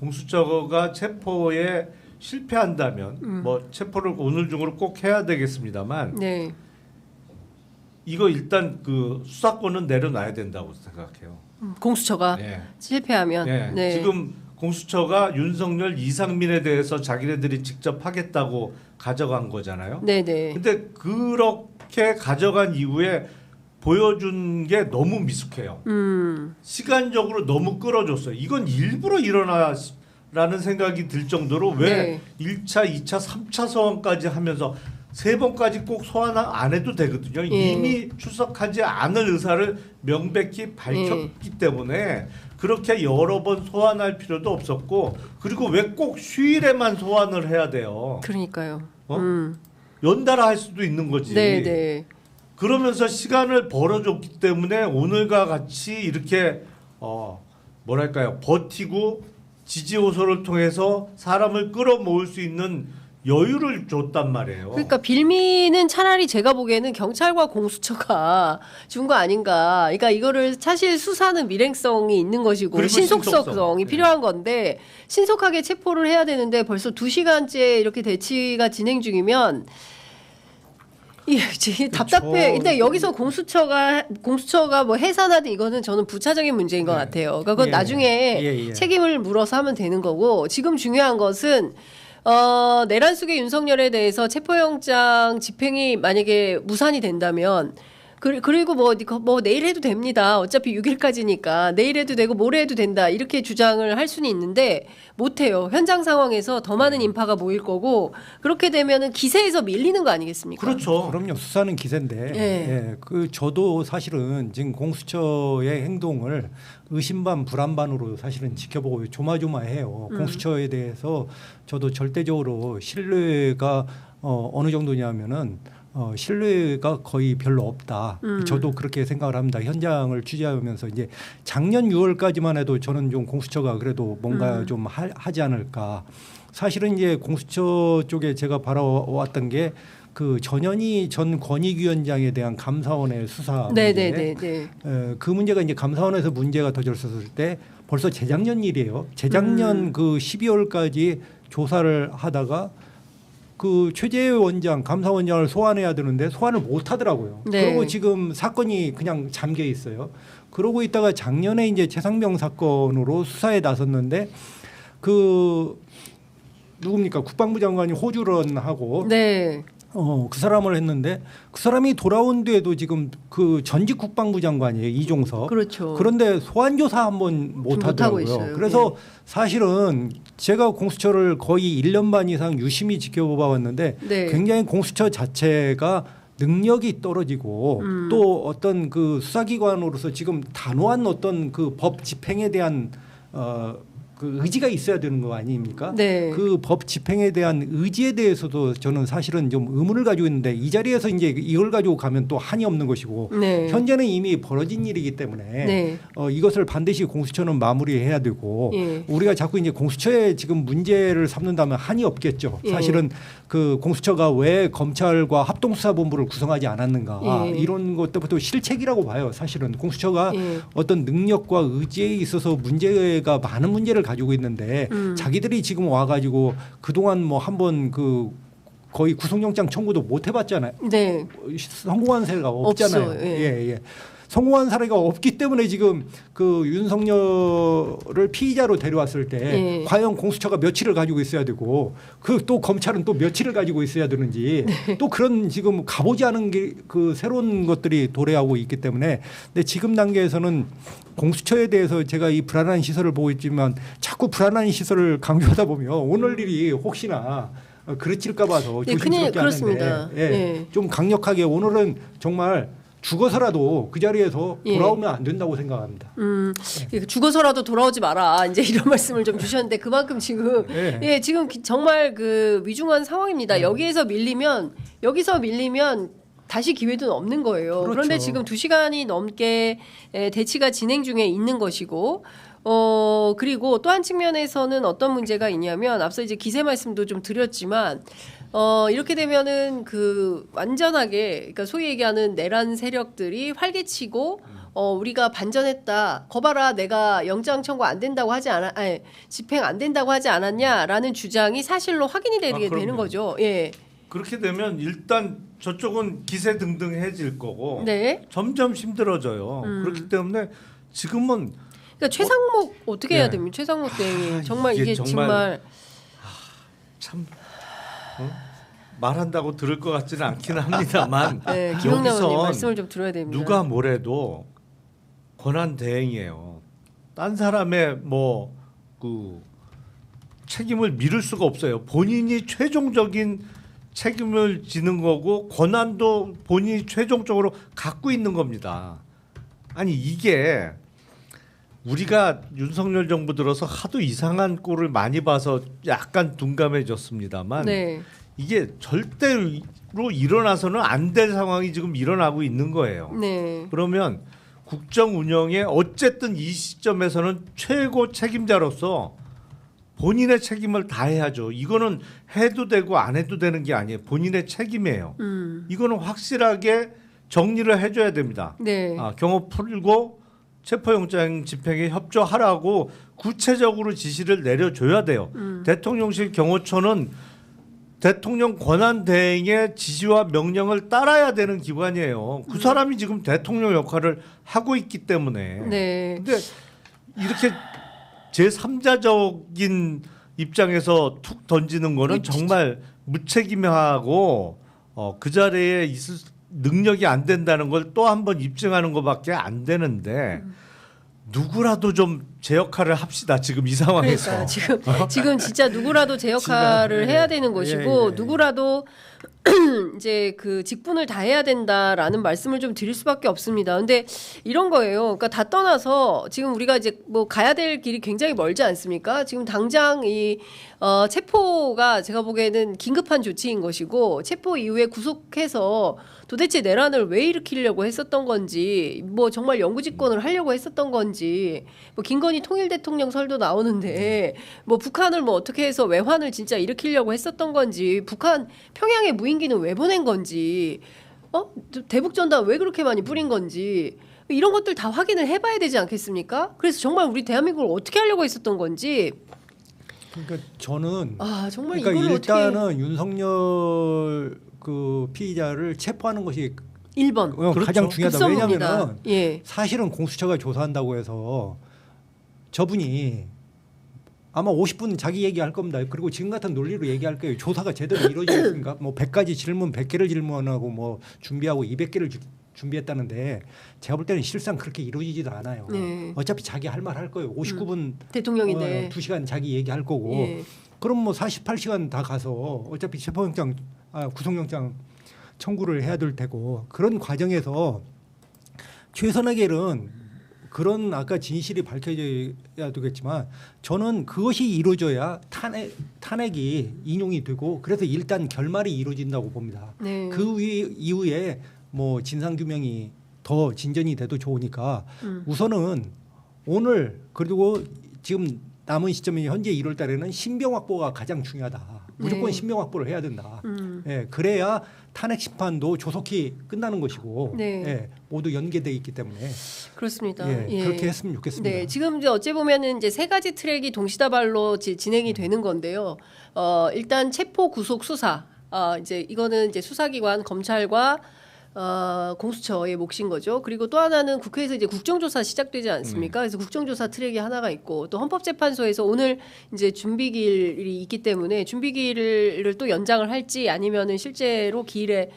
공수처가 체포에 실패한다면 체포를 오늘 중으로 꼭 해야 되겠습니다만 이거 일단 수사권은 내려놔야 된다고 생각해요. 공수처가 실패하면 지금 공수처가 윤석열, 이상민에 대해서 자기네들이 직접 하겠다고 가져간 거잖아요. 근데 그렇게 가져간 이후에 보여준 게 너무 미숙해요. 시간적으로 너무 끌어줬어요. 이건 일부러 일어나라는 생각이 들 정도로 왜 1차, 2차, 3차 소환까지 하면서 3번까지 꼭 소환 안 해도 되거든요. 이미 출석하지 않을 의사를 명백히 밝혔기 때문에 그렇게 여러 번 소환할 필요도 없었고 그리고 왜 꼭 휴일에만 소환을 해야 돼요. 그러니까요. 연달아 할 수도 있는 거지. 그러면서 시간을 벌어줬기 때문에 오늘과 같이 이렇게 버티고 지지 호소를 통해서 사람을 끌어모을 수 있는 여유를 줬단 말이에요. 그러니까 빌미는 차라리 제가 보기에는 경찰과 공수처가 준 거 아닌가. 그러니까 이거를 사실 수사는 밀행성이 있는 것이고 신속성이 필요한 건데 신속하게 체포를 해야 되는데 벌써 2시간째 이렇게 대치가 진행 중이면 답답해. 근데 여기서 공수처가 해산하든 이거는 저는 부차적인 문제인 것 같아요. 그러니까 그건 나중에 책임을 물어서 하면 되는 거고 지금 중요한 것은 내란 속의 윤석열에 대해서 체포영장 집행이 만약에 무산이 된다면 그리고 내일 해도 됩니다. 어차피 6일까지니까 내일 해도 되고 모레 해도 된다. 이렇게 주장을 할 수는 있는데 못해요. 현장 상황에서 더 많은 인파가 모일 거고 그렇게 되면은 기세에서 밀리는 거 아니겠습니까? 그렇죠. 그럼요. 수사는 기세인데 저도 사실은 지금 공수처의 행동을 의심 반 불안 반으로 사실은 지켜보고 조마조마해요. 공수처에 대해서 저도 절대적으로 신뢰가 어느 정도냐면은 신뢰가 거의 별로 없다. 저도 그렇게 생각을 합니다. 현장을 취재하면서 이제 작년 6월까지만 해도 저는 좀 공수처가 그래도 뭔가 좀 하지 않을까. 사실은 이제 공수처 쪽에 제가 바라왔던 게 전현희 전 권익위원장에 대한 감사원의 수사 문제. 그 문제가 이제 감사원에서 문제가 터졌을 때 벌써 재작년 일이에요. 재작년 12월까지 조사를 하다가 최재해 원장, 감사원장을 소환해야 되는데 소환을 못 하더라고요. 그리고 지금 사건이 그냥 잠겨 있어요. 그러고 있다가 작년에 이제 최상병 사건으로 수사에 나섰는데 누굽니까? 국방부 장관이 호주런하고 그 사람을 했는데 그 사람이 돌아온 뒤에도 지금 그 전직 국방부 장관이에요, 이종석. 그렇죠. 그런데 소환 조사 한번 못 하더라고요. 그래서 사실은 제가 공수처를 거의 1년 반 이상 유심히 지켜봐 왔는데 굉장히 공수처 자체가 능력이 떨어지고 또 어떤 그 수사기관으로서 지금 단호한 어떤 그 법 집행에 대한 그 의지가 있어야 되는 거 아닙니까? 그 법 집행에 대한 의지에 대해서도 저는 사실은 좀 의문을 가지고 있는데 이 자리에서 이제 이걸 가지고 가면 또 한이 없는 것이고 현재는 이미 벌어진 일이기 때문에 이것을 반드시 공수처는 마무리해야 되고 우리가 자꾸 이제 공수처에 지금 문제를 삼는다면 한이 없겠죠. 사실은 그 공수처가 왜 검찰과 합동수사본부를 구성하지 않았는가 이런 것 때부터 실책이라고 봐요. 사실은 공수처가 어떤 능력과 의지에 있어서 문제가 많은 문제를 가지고 있는데 자기들이 지금 와가지고 그동안 뭐 한번 그 거의 구속영장 청구도 못 해봤잖아요. 성공한 사례가 없잖아요. 예. 성공한 사례가 없기 때문에 지금 그 윤석열을 피의자로 데려왔을 때 과연 공수처가 며칠을 가지고 있어야 되고 그 또 검찰은 또 며칠을 가지고 있어야 되는지 또 그런 지금 가보지 않은 그 새로운 것들이 도래하고 있기 때문에 근데 지금 단계에서는 공수처에 대해서 제가 이 불안한 시설을 보고 있지만 자꾸 불안한 시설을 강조하다 보면 오늘 일이 혹시나 그르칠까 봐서 조심스럽게 하는데 좀 강력하게 오늘은 정말 죽어서라도 그 자리에서 돌아오면 안 된다고 생각합니다. 죽어서라도 돌아오지 마라. 이제 이런 말씀을 좀 주셨는데 그만큼 지금 지금 정말 그 위중한 상황입니다. 여기서 밀리면 다시 기회도 없는 거예요. 그렇죠. 그런데 지금 2시간이 넘게 대치가 진행 중에 있는 것이고 그리고 또 한 측면에서는 어떤 문제가 있냐면 앞서 이제 기세 말씀도 좀 드렸지만 이렇게 되면은 그 완전하게 그러니까 소위 얘기하는 내란 세력들이 활개치고 우리가 반전했다. 거봐라, 내가 영장 청구 안 된다고 하지 집행 안 된다고 하지 않았냐라는 주장이 사실로 확인이 되는 거죠. 그렇게 되면 일단 저쪽은 기세등등해질 거고 점점 힘들어져요. 그렇기 때문에 지금은 그러니까 최상목 어떻게 해야 됩니까? 최상목 대행이 정말 이게 정말 참 말한다고 들을 것 같지는 않긴 합니다만 김용남 의원님 말씀을 좀 들어야 됩니다. 누가 뭐래도 권한 대행이에요. 딴 사람의 뭐 그 책임을 미룰 수가 없어요. 본인이 최종적인 책임을 지는 거고 권한도 본인이 최종적으로 갖고 있는 겁니다. 아니 이게 우리가 윤석열 정부 들어서 하도 이상한 꼴을 많이 봐서 약간 둔감해졌습니다만 이게 절대로 일어나서는 안 될 상황이 지금 일어나고 있는 거예요. 그러면 국정 운영에 어쨌든 이 시점에서는 최고 책임자로서 본인의 책임을 다해야죠. 이거는 해도 되고 안 해도 되는 게 아니에요. 본인의 책임이에요. 이거는 확실하게 정리를 해줘야 됩니다. 경호 풀고 체포영장 집행에 협조하라고 구체적으로 지시를 내려줘야 돼요. 대통령실 경호처는 대통령 권한대행의 지시와 명령을 따라야 되는 기관이에요. 그 사람이 지금 대통령 역할을 하고 있기 때문에. 근데 이렇게 제3자적인 입장에서 툭 던지는 거는 정말 무책임하고 그 자리에 있을 능력이 안 된다는 걸 또 한 번 입증하는 것밖에 안 되는데 누구라도 좀 제 역할을 합시다. 지금 이 상황에서. 그러니까 지금 진짜 누구라도 제 역할을 해야 되는 것이고 누구라도 이제 그 직분을 다해야 된다라는 말씀을 좀 드릴 수밖에 없습니다. 근데 이런 거예요. 그러니까 다 떠나서 지금 우리가 이제 뭐 가야 될 길이 굉장히 멀지 않습니까? 지금 당장 이 체포가 제가 보기에는 긴급한 조치인 것이고 체포 이후에 구속해서 도대체 내란을 왜 일으키려고 했었던 건지 뭐 정말 영구집권을 하려고 했었던 건지 뭐 김건희 통일 대통령 설도 나오는데 뭐 북한을 뭐 어떻게 해서 외환을 진짜 일으키려고 했었던 건지 북한 평양에 무인기는 왜 보낸 건지 대북전단 왜 그렇게 많이 뿌린 건지 이런 것들 다 확인을 해봐야 되지 않겠습니까? 그래서 정말 우리 대한민국을 어떻게 하려고 했었던 건지 그러니까 저는 정말 그러니까 일단은 윤석열 그 피의자를 체포하는 것이 1번 가장 중요하다. 왜냐하면 예. 사실은 공수처가 조사한다고 해서 저분이 아마 50분 자기 얘기할 겁니다. 그리고 지금 같은 논리로 얘기할 거예요. 조사가 제대로 이루어지겠습니까? 뭐 100가지 질문 100개를 질문하고 뭐 준비하고 200개를 준비했다는데 제가 볼 때는 실상 그렇게 이루어지지도 않아요. 어차피 자기 할 말 할 거예요. 59분 대통령인데 2시간 자기 얘기할 거고 그럼 뭐 48시간 다 가서 어차피 체포영장 구속영장 청구를 해야 될 테고 그런 과정에서 최선의 길은 그런 아까 진실이 밝혀져야 되겠지만 저는 그것이 이루어져야 탄핵이 인용이 되고 그래서 일단 결말이 이루어진다고 봅니다. 그 이후에 뭐 진상규명이 더 진전이 돼도 좋으니까 우선은 오늘 그리고 지금 남은 시점이 현재 1월 달에는 신병 확보가 가장 중요하다. 무조건 신병 확보를 해야 된다. 예, 그래야 탄핵 심판도 조속히 끝나는 것이고 예, 모두 연계돼 있기 때문에 그렇습니다. 예, 그렇게 했으면 좋겠습니다. 네, 지금 이제 어찌 보면은 이제 세 가지 트랙이 동시다발로 진행이 되는 건데요. 일단 체포 구속 수사. 이제 이거는 이제 수사기관 검찰과 공수처의 몫인 거죠. 그리고 또 하나는 국회에서 이제 국정조사 시작되지 않습니까? 그래서 국정조사 트랙이 하나가 있고 또 헌법재판소에서 오늘 이제 준비기일이 있기 때문에 준비기일을 또 연장을 할지 아니면은 실제로 기일에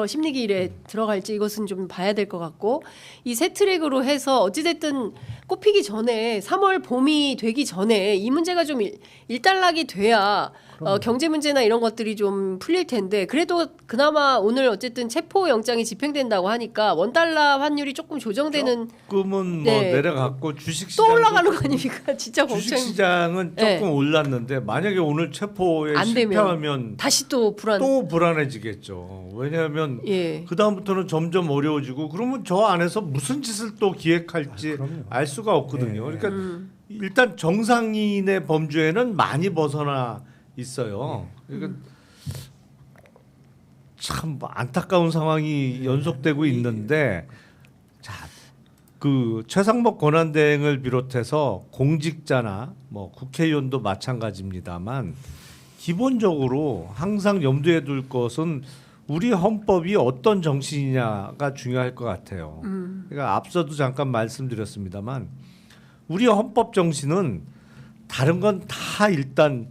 심리기일에 들어갈지 이것은 좀 봐야 될 것 같고 이 세 트랙으로 해서 어찌됐든 꼽히기 전에 3월 봄이 되기 전에 이 문제가 좀 일단락이 돼야 경제 문제나 이런 것들이 좀 풀릴 텐데 그래도 그나마 오늘 어쨌든 체포 영장이 집행된다고 하니까 원달러 환율이 조금 조정되는 조금은 뭐 내려갔고 주식시장 또 올라가는 거 아닙니까? 진짜 주식시장은 조금 올랐는데 만약에 오늘 체포에 실패하면 다시 또 불안해지겠죠. 왜냐하면 그 다음부터는 점점 어려워지고 그러면 저 안에서 무슨 짓을 또 기획할지 알 수가 없거든요. 그러니까 일단 정상인의 범주에는 많이 벗어나 있어요. 그러니까 참 안타까운 상황이 연속되고 있는데 자, 그 최상목 권한대행을 비롯해서 공직자나 뭐 국회의원도 마찬가지입니다만 기본적으로 항상 염두에 둘 것은 우리 헌법이 어떤 정신이냐가 중요할 것 같아요. 그러니까 앞서도 잠깐 말씀드렸습니다만 우리 헌법 정신은 다른 건 다 일단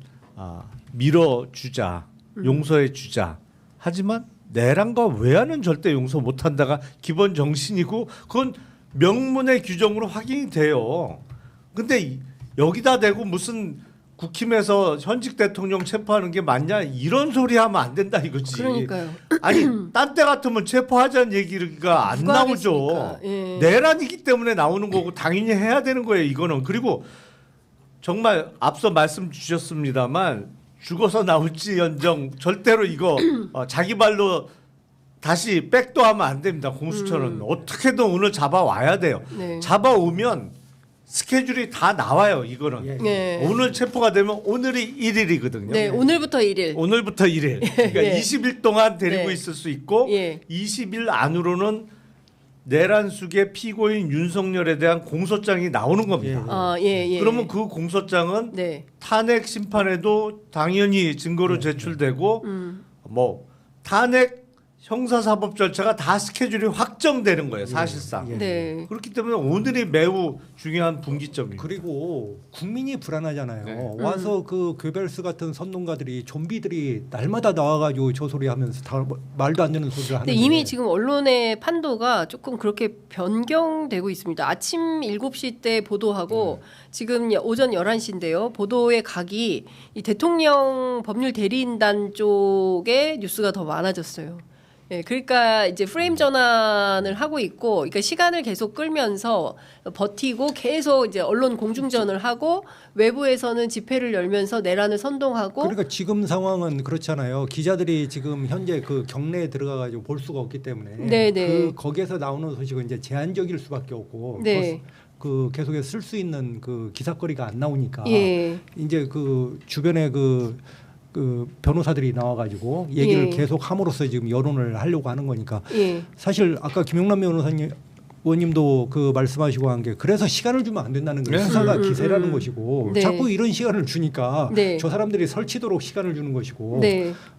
밀어주자, 용서해주자. 하지만 내란과 외환은 절대 용서 못한다가 기본 정신이고 그건 명문의 규정으로 확인이 돼요. 근데 여기다 대고 무슨 국힘에서 현직 대통령 체포하는 게 맞냐 이런 소리 하면 안 된다 이거지. 그러니까요. 아니 딴 때 같으면 체포하자는 얘기가 안 나오죠. 내란이기 때문에 나오는 거고 당연히 해야 되는 거예요 이거는. 그리고 정말 앞서 말씀 주셨습니다만 죽어서 나올지언정 절대로 이거 자기 발로 다시 백도하면 안 됩니다. 공수처는 어떻게든 오늘 잡아와야 돼요. 잡아오면 스케줄이 다 나와요. 이거는 오늘 체포가 되면 오늘이 1일이거든요. 네, 오늘부터 1일. 오늘부터 1일. 그러니까 20일 동안 데리고 있을 수 있고 20일 안으로는 내란 수계 피고인 윤석열에 대한 공소장이 나오는 겁니다. 그러면 그 공소장은 탄핵 심판에도 당연히 증거로 제출되고 뭐 탄핵 형사사법 절차가 다 스케줄이 확정되는 거예요. 사실상. 그렇기 때문에 오늘이 매우 중요한 분기점입니다. 그리고 국민이 불안하잖아요. 와서 그 괴벨스 같은 선동가들이 좀비들이 날마다 나와가지고 저 소리 하면서 다 말도 안 되는 소리를 하는데 이미 지금 언론의 판도가 조금 그렇게 변경되고 있습니다. 아침 7시 때 보도하고 지금 오전 11시인데요. 보도의 각이 이 대통령 법률 대리인단 쪽에 뉴스가 더 많아졌어요. 그러니까 이제 프레임 전환을 하고 있고, 그러니까 시간을 계속 끌면서 버티고 계속 이제 언론 공중전을 하고 외부에서는 집회를 열면서 내란을 선동하고. 그러니까 지금 상황은 그렇잖아요. 기자들이 지금 현재 그 경내에 들어가가지고 볼 수가 없기 때문에 그 거기에서 나오는 소식은 이제 제한적일 수밖에 없고. 그 계속해서 쓸 수 있는 그 기사거리가 안 나오니까 이제 그 주변에 그 변호사들이 나와가지고 얘기를 계속 함으로써 지금 여론을 하려고 하는 거니까 사실 아까 김용남 변호사님 의원님도 그 말씀하시고 한 게 그래서 시간을 주면 안 된다는 거예요. 수사가 기세라는 것이고 자꾸 이런 시간을 주니까 저 사람들이 설치도록 시간을 주는 것이고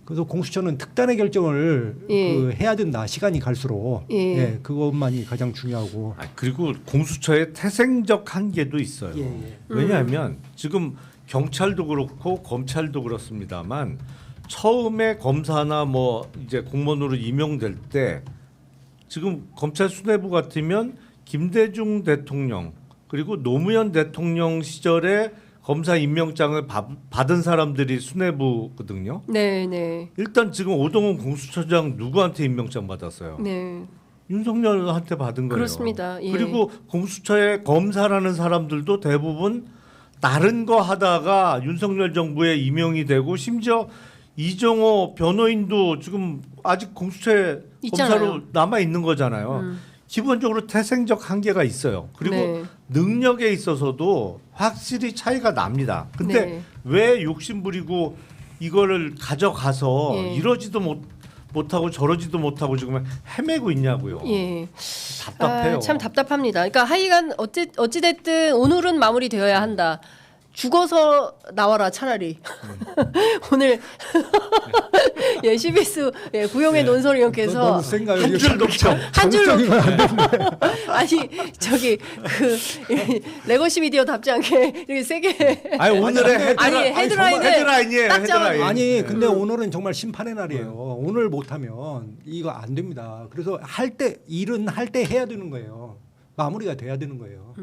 그래서 공수처는 특단의 결정을 그 해야 된다. 시간이 갈수록 그것만이 가장 중요하고 그리고 공수처의 태생적 한계도 있어요. 왜냐하면 지금 경찰도 그렇고 검찰도 그렇습니다만 처음에 검사나 뭐 이제 공무원으로 임용될 때 지금 검찰 수뇌부 같으면 김대중 대통령 그리고 노무현 대통령 시절에 검사 임명장을 받은 사람들이 수뇌부거든요. 네, 네. 일단 지금 오동훈 공수처장 누구한테 임명장 받았어요? 네. 윤석열한테 받은 거예요. 그렇습니다. 예. 그리고 공수처의 검사라는 사람들도 대부분 다른 거 하다가 윤석열 정부에 임용이 되고 심지어 이정호 변호인도 지금 아직 공수처에 있잖아요. 검사로 남아 있는 거잖아요. 기본적으로 태생적 한계가 있어요. 그리고 네. 능력에 있어서도 확실히 차이가 납니다. 근데 네. 왜 욕심부리고 이거를 가져가서 예. 이러지도 못하고 저러지도 못하고 지금 헤매고 있냐고요. 예. 답답해요. 참 답답합니다. 그러니까 하여간 어찌됐든 오늘은 마무리되어야 한다. 죽어서 나와라 차라리. 오늘 예, CBS 예, 구용의 논설위원께서 너무 센가요? 한 줄 넘죠. 한 줄 아니 저기 그 레거시 미디어답지 않게 이렇게 세게 아니 오늘의 헤드라인이에요. 딱 잡아. 헤드라인. 아니 근데 오늘은 정말 심판의 날이에요. 오늘 못하면 이거 안 됩니다. 그래서 일은 할 때 해야 되는 거예요. 마무리가 돼야 되는 거예요.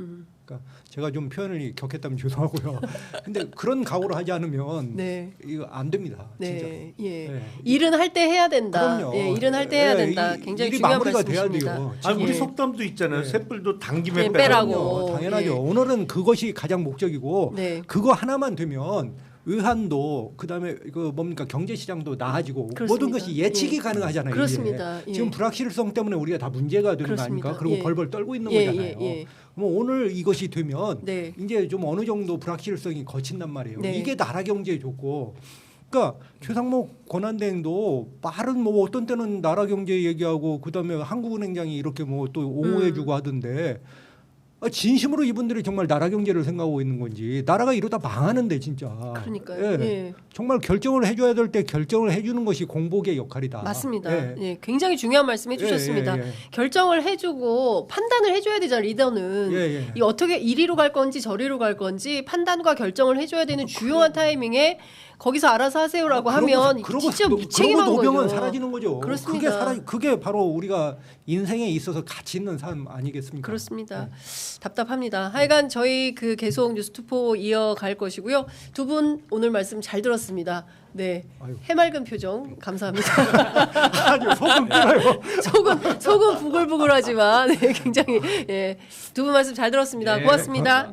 그러니까 제가 좀 표현을 격했다면 죄송하고요. 근데 그런 각오를 하지 않으면 네. 이거 안 됩니다. 진짜. 네, 예. 네. 일은 할 때 해야 된다. 그럼요. 예, 일은 할 때 해야 된다. 굉장히 일이 중요한 마무리가 돼야 말씀이십니다. 돼요. 아니 우리 예. 속담도 있잖아요. 네. 쇳불도 당김에 네, 빼라고. 빼라고. 당연하죠. 예. 오늘은 그것이 가장 목적이고 네. 그거 하나만 되면 의한도 그다음에 그 뭡니까 경제시장도 나아지고 그렇습니다. 모든 것이 예측이 예. 가능하잖아요. 그렇습니다. 이게. 예. 지금 불확실성 때문에 우리가 다 문제가 되는 거 그렇습니다. 아닙니까? 그리고 예. 벌벌 떨고 있는 예, 거잖아요. 예. 뭐 오늘 이것이 되면 네. 이제 좀 어느 정도 불확실성이 거친단 말이에요. 네. 이게 나라 경제에 좋고. 그러니까 최상목 권한대행도 빠른 뭐 어떤 때는 나라 경제 얘기하고 그다음에 한국은행장이 이렇게 뭐 또 옹호해주고 하던데 진심으로 이분들이 정말 나라 경제를 생각하고 있는 건지 나라가 이러다 망하는데 진짜. 그러니까요. 예. 예. 정말 결정을 해줘야 될 때 결정을 해주는 것이 공복의 역할이다. 맞습니다. 예. 예, 굉장히 중요한 말씀 해주셨습니다. 예, 예, 예. 결정을 해주고 판단을 해줘야 되잖아요. 리더는 예, 예. 이 어떻게 이리로 갈 건지 저리로 갈 건지 판단과 결정을 해줘야 되는 주요한 타이밍에 거기서 알아서 하세요라고 하면 진짜 무책임한 그러고 노병은 거죠. 사라지는 거죠. 그렇습니다. 그게 바로 우리가 인생에 있어서 가치 있는 삶 아니겠습니까? 그렇습니다. 답답합니다. 하여간 저희 그 계속 뉴스투포 이어갈 것이고요. 두 분 오늘 말씀 잘 들었습니다. 네, 아유. 해맑은 표정 감사합니다. 아주 소금 끓어요. 속은 부글부글하지만 네, 굉장히 예, 두 분 말씀 잘 들었습니다. 예, 고맙습니다.